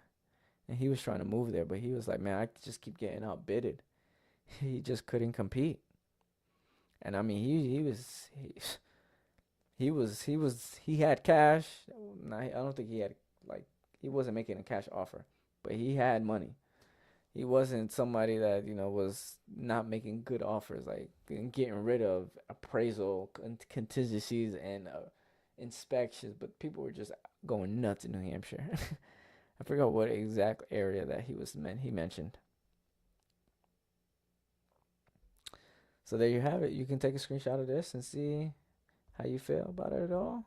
[SPEAKER 1] and he was trying to move there, but he was like, man, I just keep getting outbidded. He just couldn't compete. And I mean, he had cash. I don't think he had like he wasn't making a cash offer, but he had money. He wasn't somebody that was not making good offers, like getting rid of appraisal contingencies and inspections. But people were just going nuts in New Hampshire. I forgot what exact area that he mentioned. So there you have it. You can take a screenshot of this and see how you feel about it at all.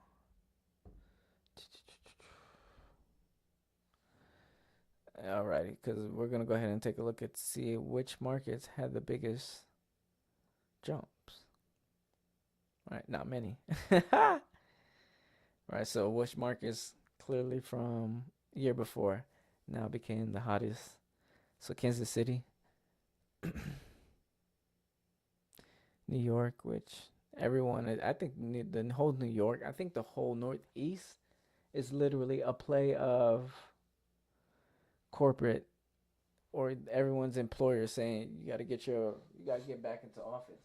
[SPEAKER 1] Alrighty, because we're gonna go ahead and take a look at see which markets had the biggest jumps. All right, not many. All right, so which markets clearly from year before now became the hottest? So Kansas City, New York, which I think the whole New York, I think the whole Northeast is literally a play of corporate or everyone's employer saying you got to get back into office.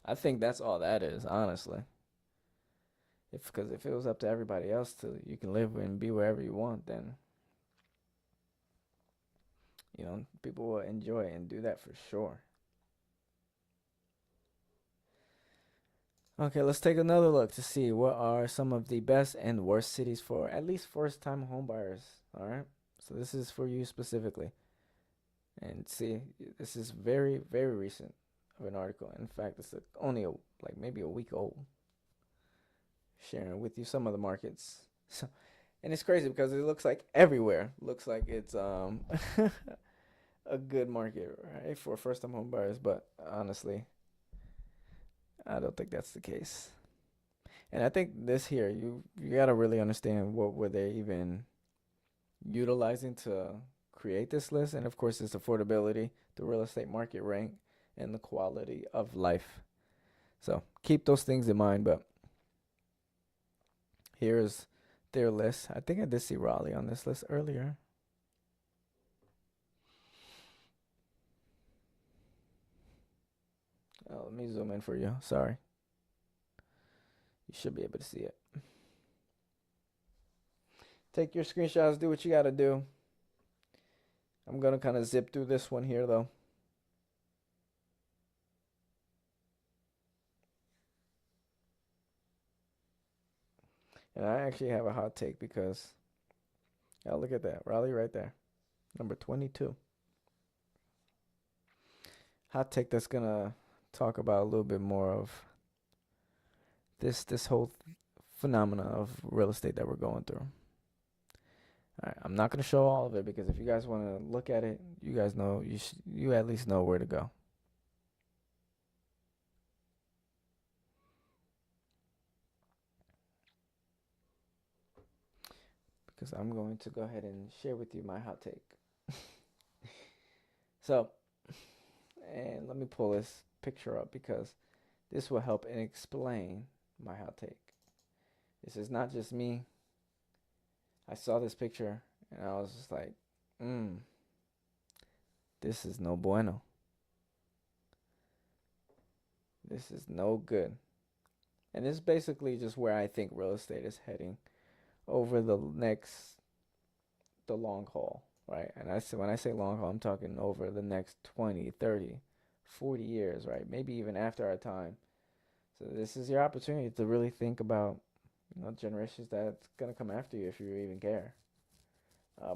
[SPEAKER 1] I think that's all that is, honestly. Because if it was up to everybody else to you can live and be wherever you want, then people will enjoy it and do that for sure. Okay, let's take another look to see what are some of the best and worst cities for at least first-time home buyers. All right, so this is for you specifically. And see, this is very, very recent of an article. In fact, it's only like maybe a week old. Sharing with you some of the markets. So, and it's crazy because it looks like everywhere looks like it's a good market, right, for first-time home buyers. But honestly, I don't think that's the case. And I think this here, you gotta really understand what were they even utilizing to create this list, and of course, it's affordability, the real estate market rank, and the quality of life. So keep those things in mind. But here's their list. I think I did see Raleigh on this list earlier. Oh, let me zoom in for you. Sorry. You should be able to see it. Take your screenshots, do what you gotta do. I'm gonna kind of zip through this one here though. And I actually have a hot take because, oh, look at that. Raleigh right there. Number 22. Hot take that's gonna talk about a little bit more of this whole phenomena of real estate that we're going through. All right, I'm not gonna show all of it because if you guys want to look at it, you guys know you at least know where to go. Because I'm going to go ahead and share with you my hot take. So, and let me pull this picture up because this will help and explain my hot take. This is not just me. I saw this picture and I was just like, this is no bueno. This is no good. And this is basically just where I think real estate is heading over the long haul, right? And when I say long haul, I'm talking over the next 20, 30, 40 years, right? Maybe even after our time. So this is your opportunity to really think about, generations that's gonna come after you if you even care.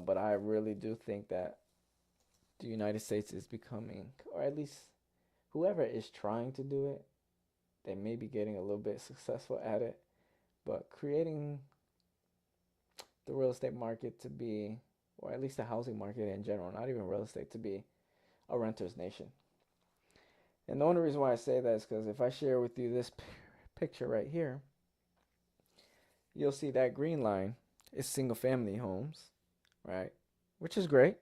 [SPEAKER 1] But I really do think that the United States is becoming, or at least whoever is trying to do it, they may be getting a little bit successful at it, but creating the real estate market to be, or at least the housing market in general, not even real estate, to be a renter's nation. And the only reason why I say that is because if I share with you this picture right here, you'll see that green line is single family homes, right? Which is great.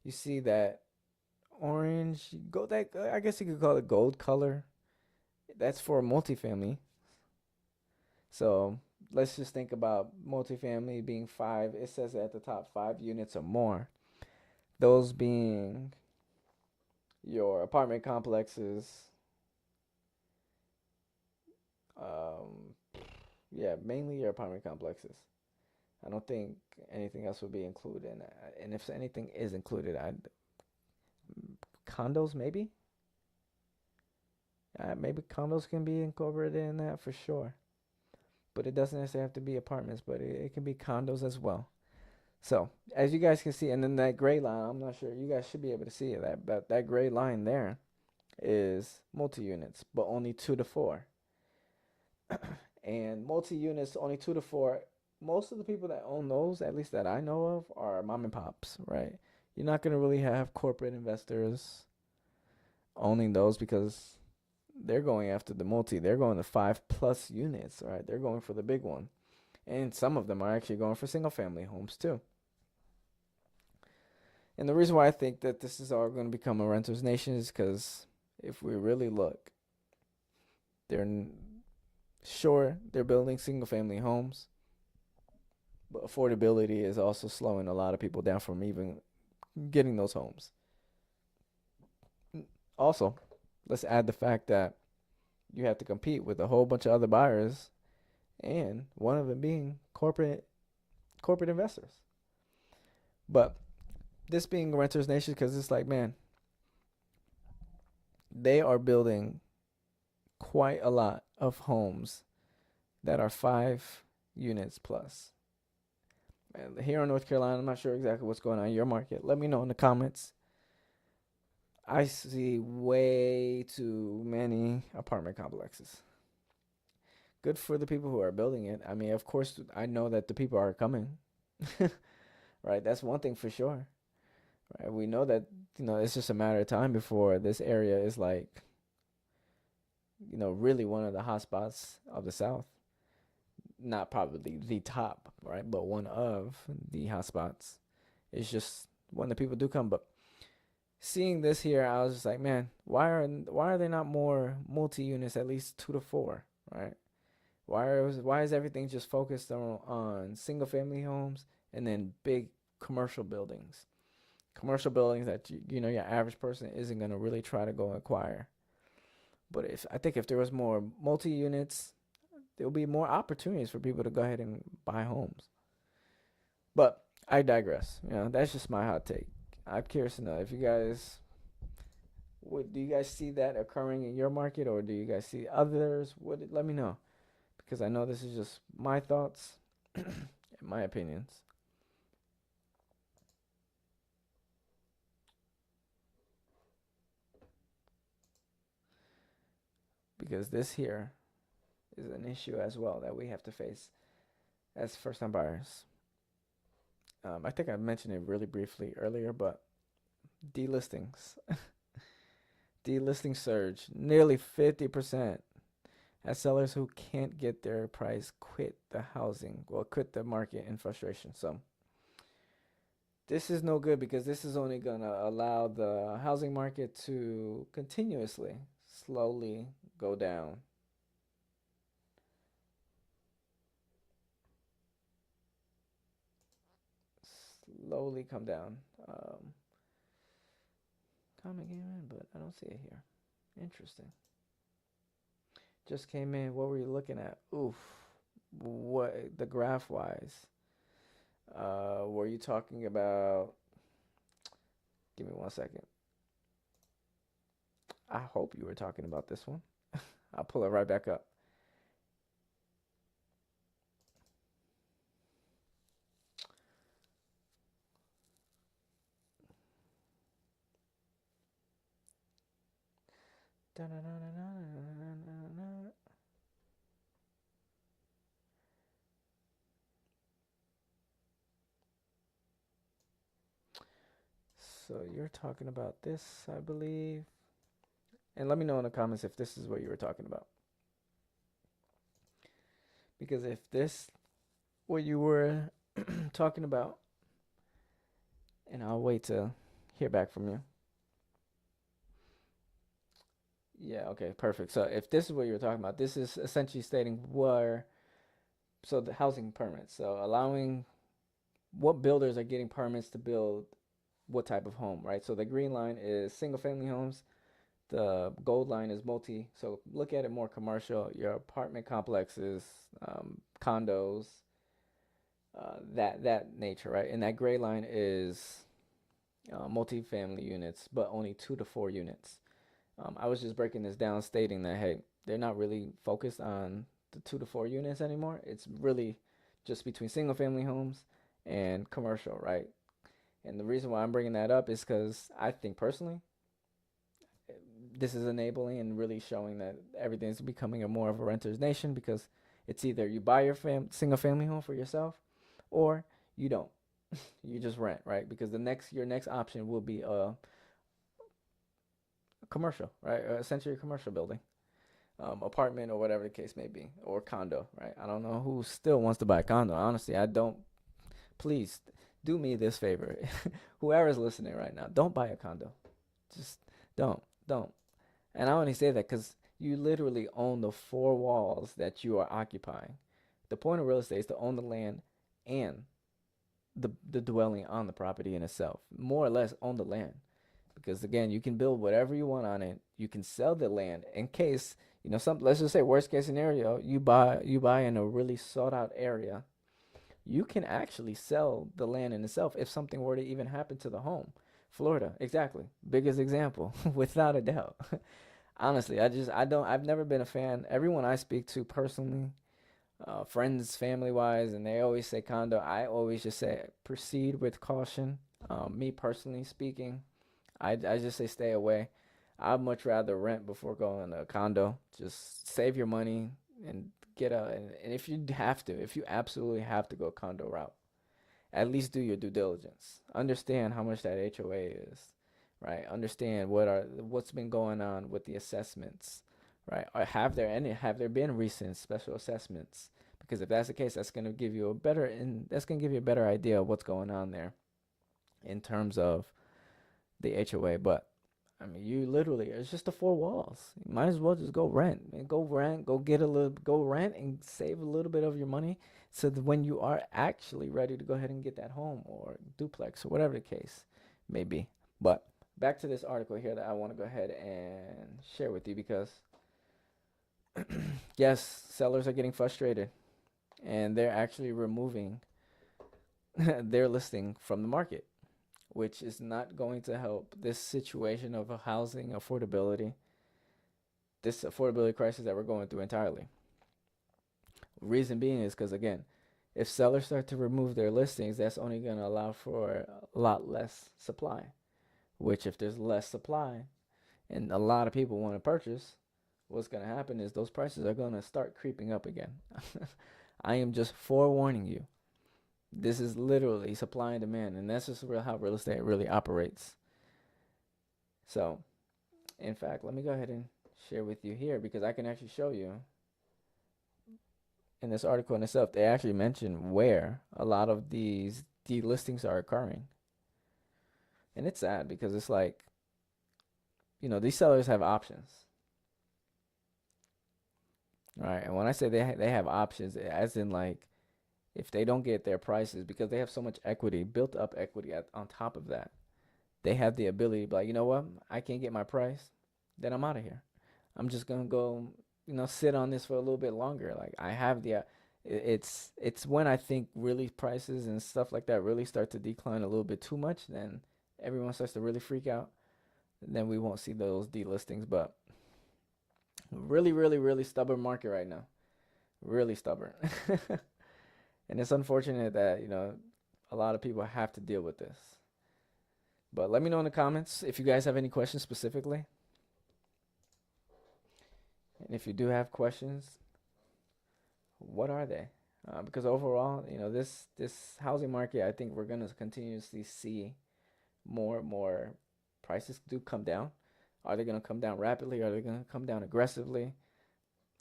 [SPEAKER 1] You see that orange, gold, that I guess you could call it gold color. That's for multifamily. So let's just think about multifamily being five. It says at the top 5 units or more. Those being your apartment complexes. Um, yeah, mainly your apartment complexes. I don't think anything else would be included in that. And if anything is included, condos maybe. Maybe condos can be incorporated in that for sure. But it doesn't necessarily have to be apartments, but it can be condos as well. So as you guys can see, and then that gray line, I'm not sure you guys should be able to see that, but that gray line there is multi-units, but only 2 to 4. And multi-units only 2 to 4. Most of the people that own those, at least that I know of, are mom and pops, right? You're not gonna really have corporate investors owning those because they're going after the multi. They're going to 5+ units, right? They're going for the big one. And some of them are actually going for single family homes too. And the reason why I think that this is all going to become a renter's nation is because if we really look, they're sure they're building single family homes, but affordability is also slowing a lot of people down from even getting those homes. Also, let's add the fact that you have to compete with a whole bunch of other buyers, and one of them being corporate investors. But this being renters nation, because it's like, man, they are building quite a lot of homes that are 5 units plus. And here in North Carolina, I'm not sure exactly what's going on in your market. Let me know in the comments. I see way too many apartment complexes. Good for the people who are building it. I mean, of course, I know that the people are coming. Right? That's one thing for sure. Right? We know that, it's just a matter of time before this area is like, really one of the hot spots of the South. Not probably the top, right? But one of the hot spots. It's just when the people do come. But seeing this here, I was just like, man, why are there not more multi-units, at least 2 to 4, right? Why is everything just focused on single family homes and then big commercial buildings? Commercial buildings that your average person isn't gonna really try to go acquire. But I think if there was more multi units, there'll be more opportunities for people to go ahead and buy homes. But I digress. That's just my hot take. I'm curious to know if you guys, do you guys see that occurring in your market, or do you guys see others? Let me know, because I know this is just my thoughts and my opinions. Because this here is an issue as well that we have to face as first-time buyers. I think I mentioned it really briefly earlier, but delistings. Delisting surge nearly 50% as sellers who can't get their price quit the market in frustration. So this is no good, because this is only going to allow the housing market to continuously, slowly go down. Slowly come down. Comment came in, but I don't see it here. Interesting. Just came in. What were you looking at? Oof. What, the graph wise? Were you talking about? Give me 1 second. I hope you were talking about this one. I'll pull it right back up. So you're talking about this, I believe. And let me know in the comments if this is what you were talking about. Because if this what you were talking about, and I'll wait to hear back from you. Yeah, okay, perfect. So if this is what you were talking about, this is essentially stating where, so the housing permits. So allowing what builders are getting permits to build what type of home, right? So the green line is single family homes. The gold line is multi. So look at it more commercial. Your apartment complexes, condos, that nature, right? And that gray line is multi-family units, but only 2 to 4 units. I was just breaking this down, stating that hey, they're not really focused on the 2 to 4 units anymore. It's really just between single-family homes and commercial, right? And the reason why I'm bringing that up is because I think personally, this is enabling and really showing that everything's becoming a more of a renter's nation because it's either you buy your single family home for yourself or you don't. You just rent, right? Because your next option will be a commercial, right? Essentially a commercial building, apartment or whatever the case may be, or condo, right? I don't know who still wants to buy a condo. Honestly, I don't. Please do me this favor. Whoever's listening right now, don't buy a condo. Just don't. And I only say that because you literally own the 4 walls that you are occupying. The point of real estate is to own the land and the dwelling on the property in itself. More or less own the land. Because again, you can build whatever you want on it. You can sell the land in case, some let's just say worst case scenario, you buy in a really sought out area. You can actually sell the land in itself if something were to even happen to the home. Florida, exactly. Biggest example, without a doubt. Honestly, I've never been a fan. Everyone I speak to personally, friends, family wise, and they always say condo. I always just say proceed with caution. Me personally speaking, I just say stay away. I'd much rather rent before going to a condo. Just save your money and and if you absolutely have to go condo route, at least do your due diligence. Understand how much that HOA is, right? Understand what's been going on with the assessments, right? Or have there been recent special assessments? Because if that's the case, that's gonna give you a better idea of what's going on there in terms of the HOA. But I mean, you literally, it's just the 4 walls. You might as well just go rent and go rent and save a little bit of your money so that when you are actually ready to go ahead and get that home or duplex or whatever the case may be. But back to this article here that I want to go ahead and share with you because, yes, sellers are getting frustrated and they're actually removing their listing from the market, which is not going to help this situation of a housing affordability, this affordability crisis that we're going through entirely. Reason being is because, again, if sellers start to remove their listings, that's only going to allow for a lot less supply, which if there's less supply and a lot of people want to purchase, what's going to happen is those prices are going to start creeping up again. I am just forewarning you. This is literally supply and demand, and that's just how real estate really operates. So, in fact, let me go ahead and share with you here because I can actually show you in this article in itself. They actually mention where a lot of these delistings are occurring, and it's sad because it's like, these sellers have options, right? And when I say they have options, as in like, if they don't get their prices because they have so much equity, built up equity on top of that, they have the ability to be like, you know what, I can't get my price, then I'm out of here. I'm just gonna go, sit on this for a little bit longer. Like I have it's when I think really prices and stuff like that really start to decline a little bit too much, then everyone starts to really freak out. then we won't see those delistings. But really, really, really stubborn market right now. Really stubborn. And it's unfortunate that, a lot of people have to deal with this. But let me know in the comments if you guys have any questions specifically. And if you do have questions, what are they? Because overall, this housing market, I think we're gonna continuously see more and more prices do come down. Are they gonna come down rapidly? Are they gonna come down aggressively?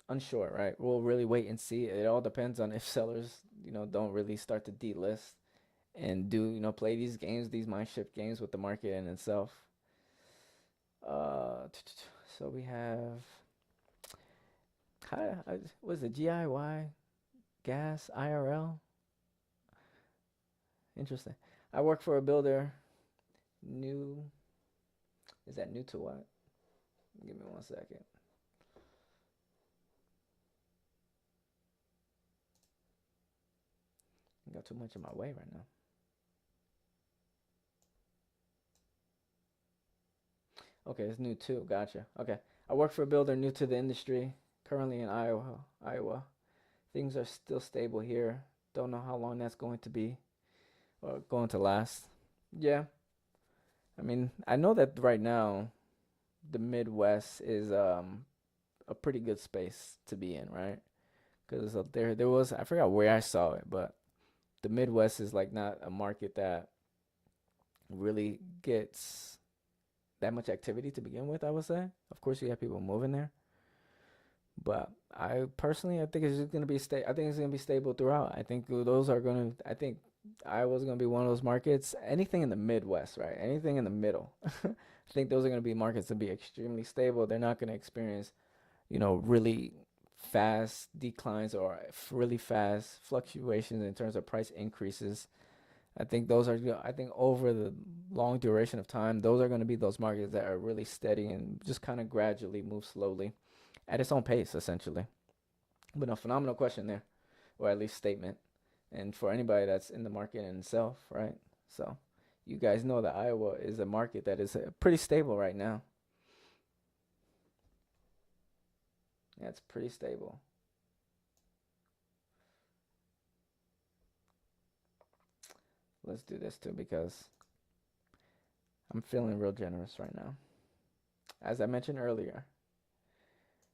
[SPEAKER 1] Unsure, right? We'll really wait and see. It all depends on if sellers, don't really start to delist and do, play these games, these mind shift games with the market in itself. So we have, was it GIY, gas, IRL? Interesting. I work for a builder. New, is that new to what? Give me 1 second. I got too much in my way right now. Okay, it's new too. Gotcha. Okay. I work for a builder new to the industry, currently in Iowa. Things are still stable here. Don't know how long that's going to be or going to last. Yeah. I mean, I know that right now the Midwest is a pretty good space to be in, right? Because there was, I forgot where I saw it, but the Midwest is like not a market that really gets that much activity to begin with, I would say. Of course, you have people moving there, but I personally, I think it's just gonna be I think it's gonna be stable throughout. I think those are gonna. I think Iowa's gonna be one of those markets. Anything in the Midwest, right? Anything in the middle. I think those are gonna be markets to be extremely stable. They're not gonna experience, really fast declines or really fast fluctuations in terms of price increases. I think those are, I think over the long duration of time, those are going to be those markets that are really steady and just kind of gradually move slowly at its own pace, essentially. But a phenomenal question there, or at least statement. And for anybody that's in the market in itself, right? So you guys know that Iowa is a market that is pretty stable right now. Yeah, it's pretty stable. Let's do this too because I'm feeling real generous right now. As I mentioned earlier,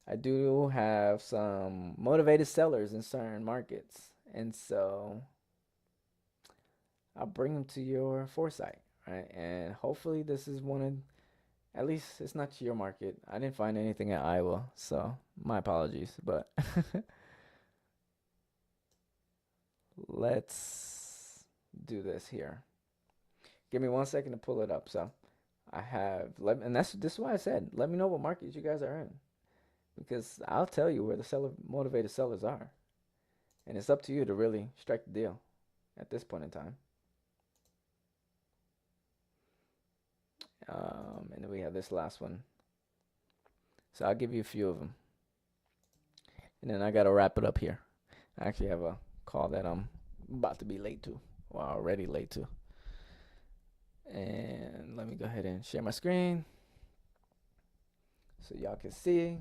[SPEAKER 1] I do have some motivated sellers in certain markets. And so I'll bring them to your foresight, right? And hopefully this is one of, at least it's not your market. I didn't find anything in Iowa, so my apologies. But let's do this here. Give me 1 second to pull it up. So I have, and this is why I said, let me know what markets you guys are in, because I'll tell you where the motivated sellers are, and it's up to you to really strike the deal at this point in time. And then we have this last one. So I'll give you a few of them, and then I gotta wrap it up here. I actually have a call that I'm about to be late to, or already late to. And let me go ahead and share my screen so y'all can see.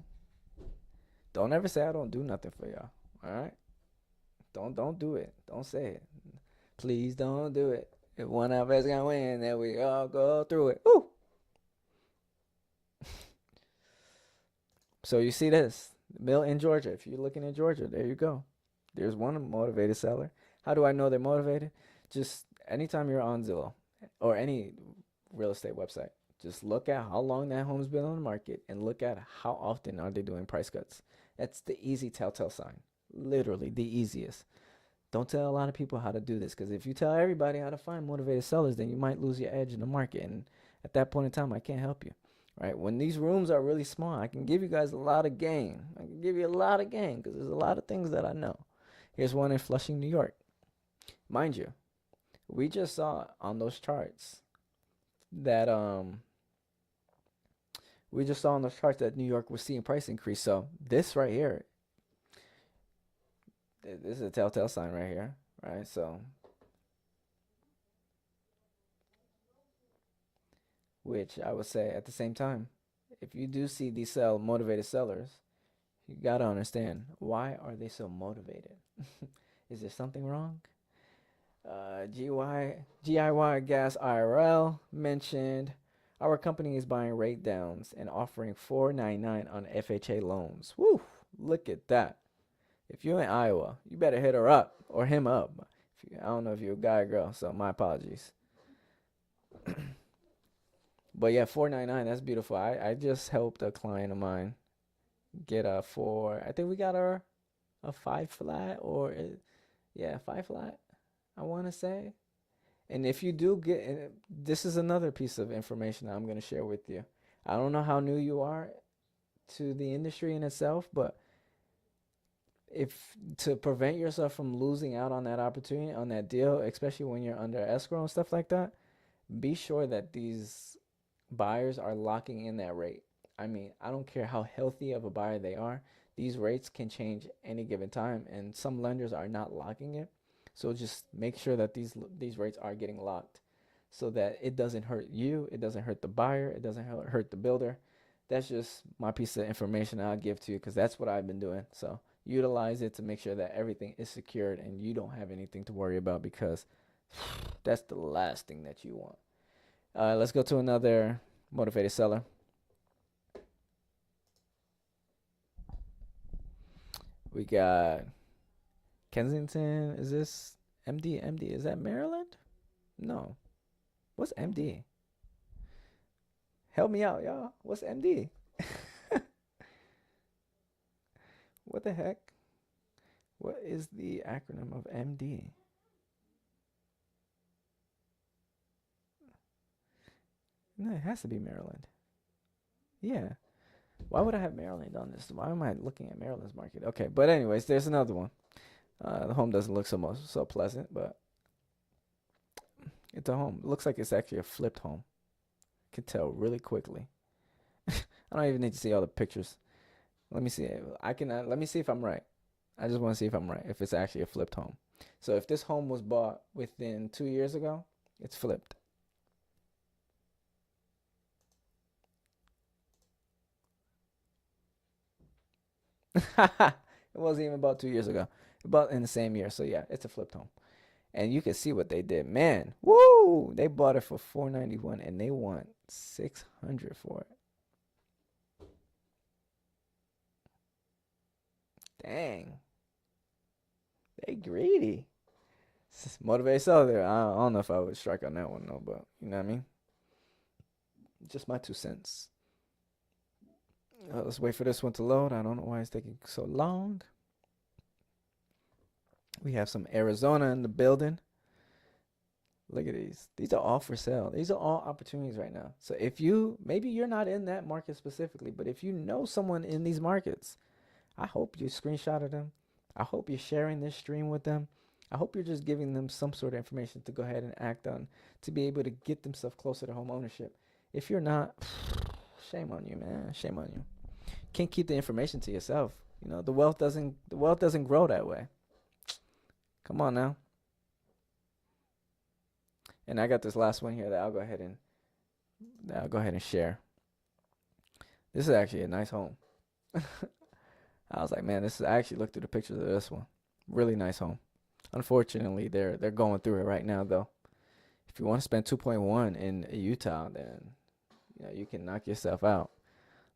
[SPEAKER 1] Don't ever say I don't do nothing for y'all. All right? Don't do it. Don't say it. Please don't do it. If one of us gonna win, then we all go through it. Woo! So you see this, Mill in Georgia. If you're looking in Georgia, there you go. There's one motivated seller. How do I know they're motivated? Just anytime you're on Zillow or any real estate website, just look at how long that home's been on the market and look at how often are they doing price cuts. That's the easy telltale sign. Literally the easiest. Don't tell a lot of people how to do this, because if you tell everybody how to find motivated sellers, then you might lose your edge in the market. And at that point in time, I can't help you. Right? When these rooms are really small, I can give you guys a lot of game. I can give you a lot of game because there's a lot of things that I know. Here's one in Flushing, New York. Mind you, we just saw on those charts that New York was seeing price increase. So this right here, this is a telltale sign right here, right? So which I would say at the same time, if you do see these motivated sellers, you gotta understand, why are they so motivated? Is there something wrong? GIY Gas IRL mentioned our company is buying rate downs and offering 4.99 on FHA loans. Woo! Look at that. If you're in Iowa, you better hit her up or him up. I don't know if you're a guy or girl, so my apologies. But yeah, 4.99, that's beautiful. I just helped a client of mine get a four. I think we got her a 5 flat, or yeah, 5 flat, I want to say. And if you do get, this is another piece of information I'm going to share with you. I don't know how new you are to the industry in itself, but if to prevent yourself from losing out on that opportunity, on that deal, especially when you're under escrow and stuff like that, be sure that these buyers are locking in that rate. I mean, I don't care how healthy of a buyer they are. These rates can change any given time, and some lenders are not locking it. So just make sure that these rates are getting locked, so that it doesn't hurt you, it doesn't hurt the buyer, it doesn't hurt the builder. That's just my piece of information I'll give to you, because that's what I've been doing. So utilize it to make sure that everything is secured and you don't have anything to worry about, because that's the last thing that you want. Let's go to another motivated seller. We got Kensington. Is this MD? MD, is that Maryland? No. What's MD? Help me out, y'all. What's MD? What the heck? What is the acronym of MD? No, it has to be Maryland. Yeah. Why would I have Maryland on this? Why am I looking at Maryland's market? Okay, but anyways, there's another one. The home doesn't look so pleasant, but it's a home. It looks like it's actually a flipped home. Can tell really quickly. I don't even need to see all the pictures. Let me see. Let me see if I'm right. I just want to see if I'm right. If it's actually a flipped home. So if this home was bought within 2 years ago, it's flipped. It wasn't even about 2 years ago. About in the same year. So yeah, it's a flipped home. And you can see what they did. Man, woo! They bought it for $491 and they want $600 for it. Dang. They greedy. Motivated seller there. I don't know if I would strike on that one though, but you know what I mean? Just my 2 cents. Let's wait for this one to load. I don't know why it's taking so long. We have some Arizona in the building. Look at these. These are all for sale. These are all opportunities right now. So if maybe you're not in that market specifically, but if you know someone in these markets, I hope you screenshotted them. I hope you're sharing this stream with them. I hope you're just giving them some sort of information to go ahead and act on, to be able to get themselves closer to home ownership. If you're not, shame on you, man. Shame on you. Can't keep the information to yourself. You know, the wealth doesn't grow that way. Come on now. And I got this last one here that I'll go ahead and share. This is actually a nice home. I was like, man, I actually looked through the pictures of this one. Really nice home. Unfortunately, they're going through it right now though. If you want to spend 2.1 in Utah, then you can knock yourself out.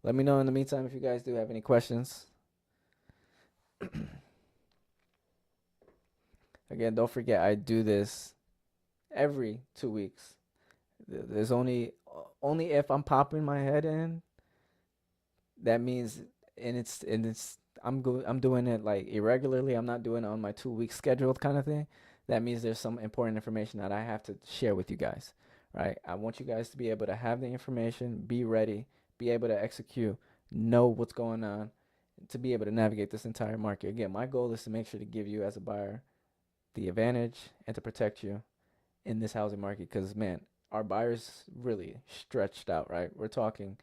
[SPEAKER 1] Let me know in the meantime if you guys do have any questions. Again, don't forget, I do this every 2 weeks. There's only if I'm popping my head in, that means, I'm doing it like irregularly. I'm not doing it on my 2 week scheduled kind of thing. That means there's some important information that I have to share with you guys, right? I want you guys to be able to have the information, be ready, be able to execute, know what's going on, to be able to navigate this entire market. Again, my goal is to make sure to give you as a buyer the advantage and to protect you in this housing market, because man, our buyers really stretched out, right? We're talking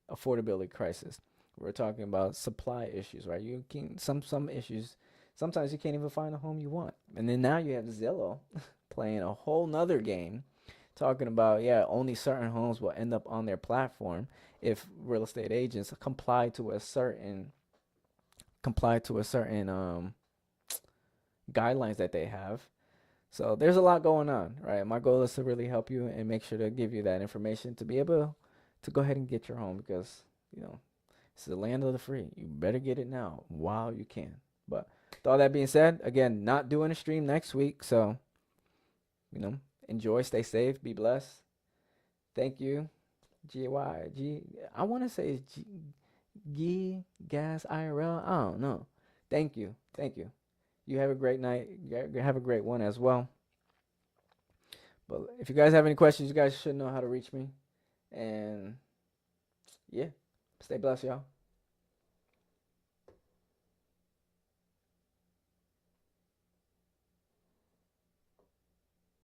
[SPEAKER 1] affordability crisis. We're talking about supply issues, right? You can some issues. Sometimes you can't even find a home you want, and then now you have Zillow playing a whole nother game talking about, yeah, only certain homes will end up on their platform if real estate agents comply to a certain guidelines that they have. So there's a lot going on, right? My goal is to really help you and make sure to give you that information to be able to go ahead and get your home, because you know it's the land of the free. You better get it now while you can. But with all that being said, again, not doing a stream next week, so you know, enjoy, stay safe, be blessed. Thank you. GYG. I want to say it's G Gas IRL. I don't know. Thank you. Thank you. You have a great night. You have a great one as well. But if you guys have any questions, you guys should know how to reach me. And yeah, stay blessed, y'all.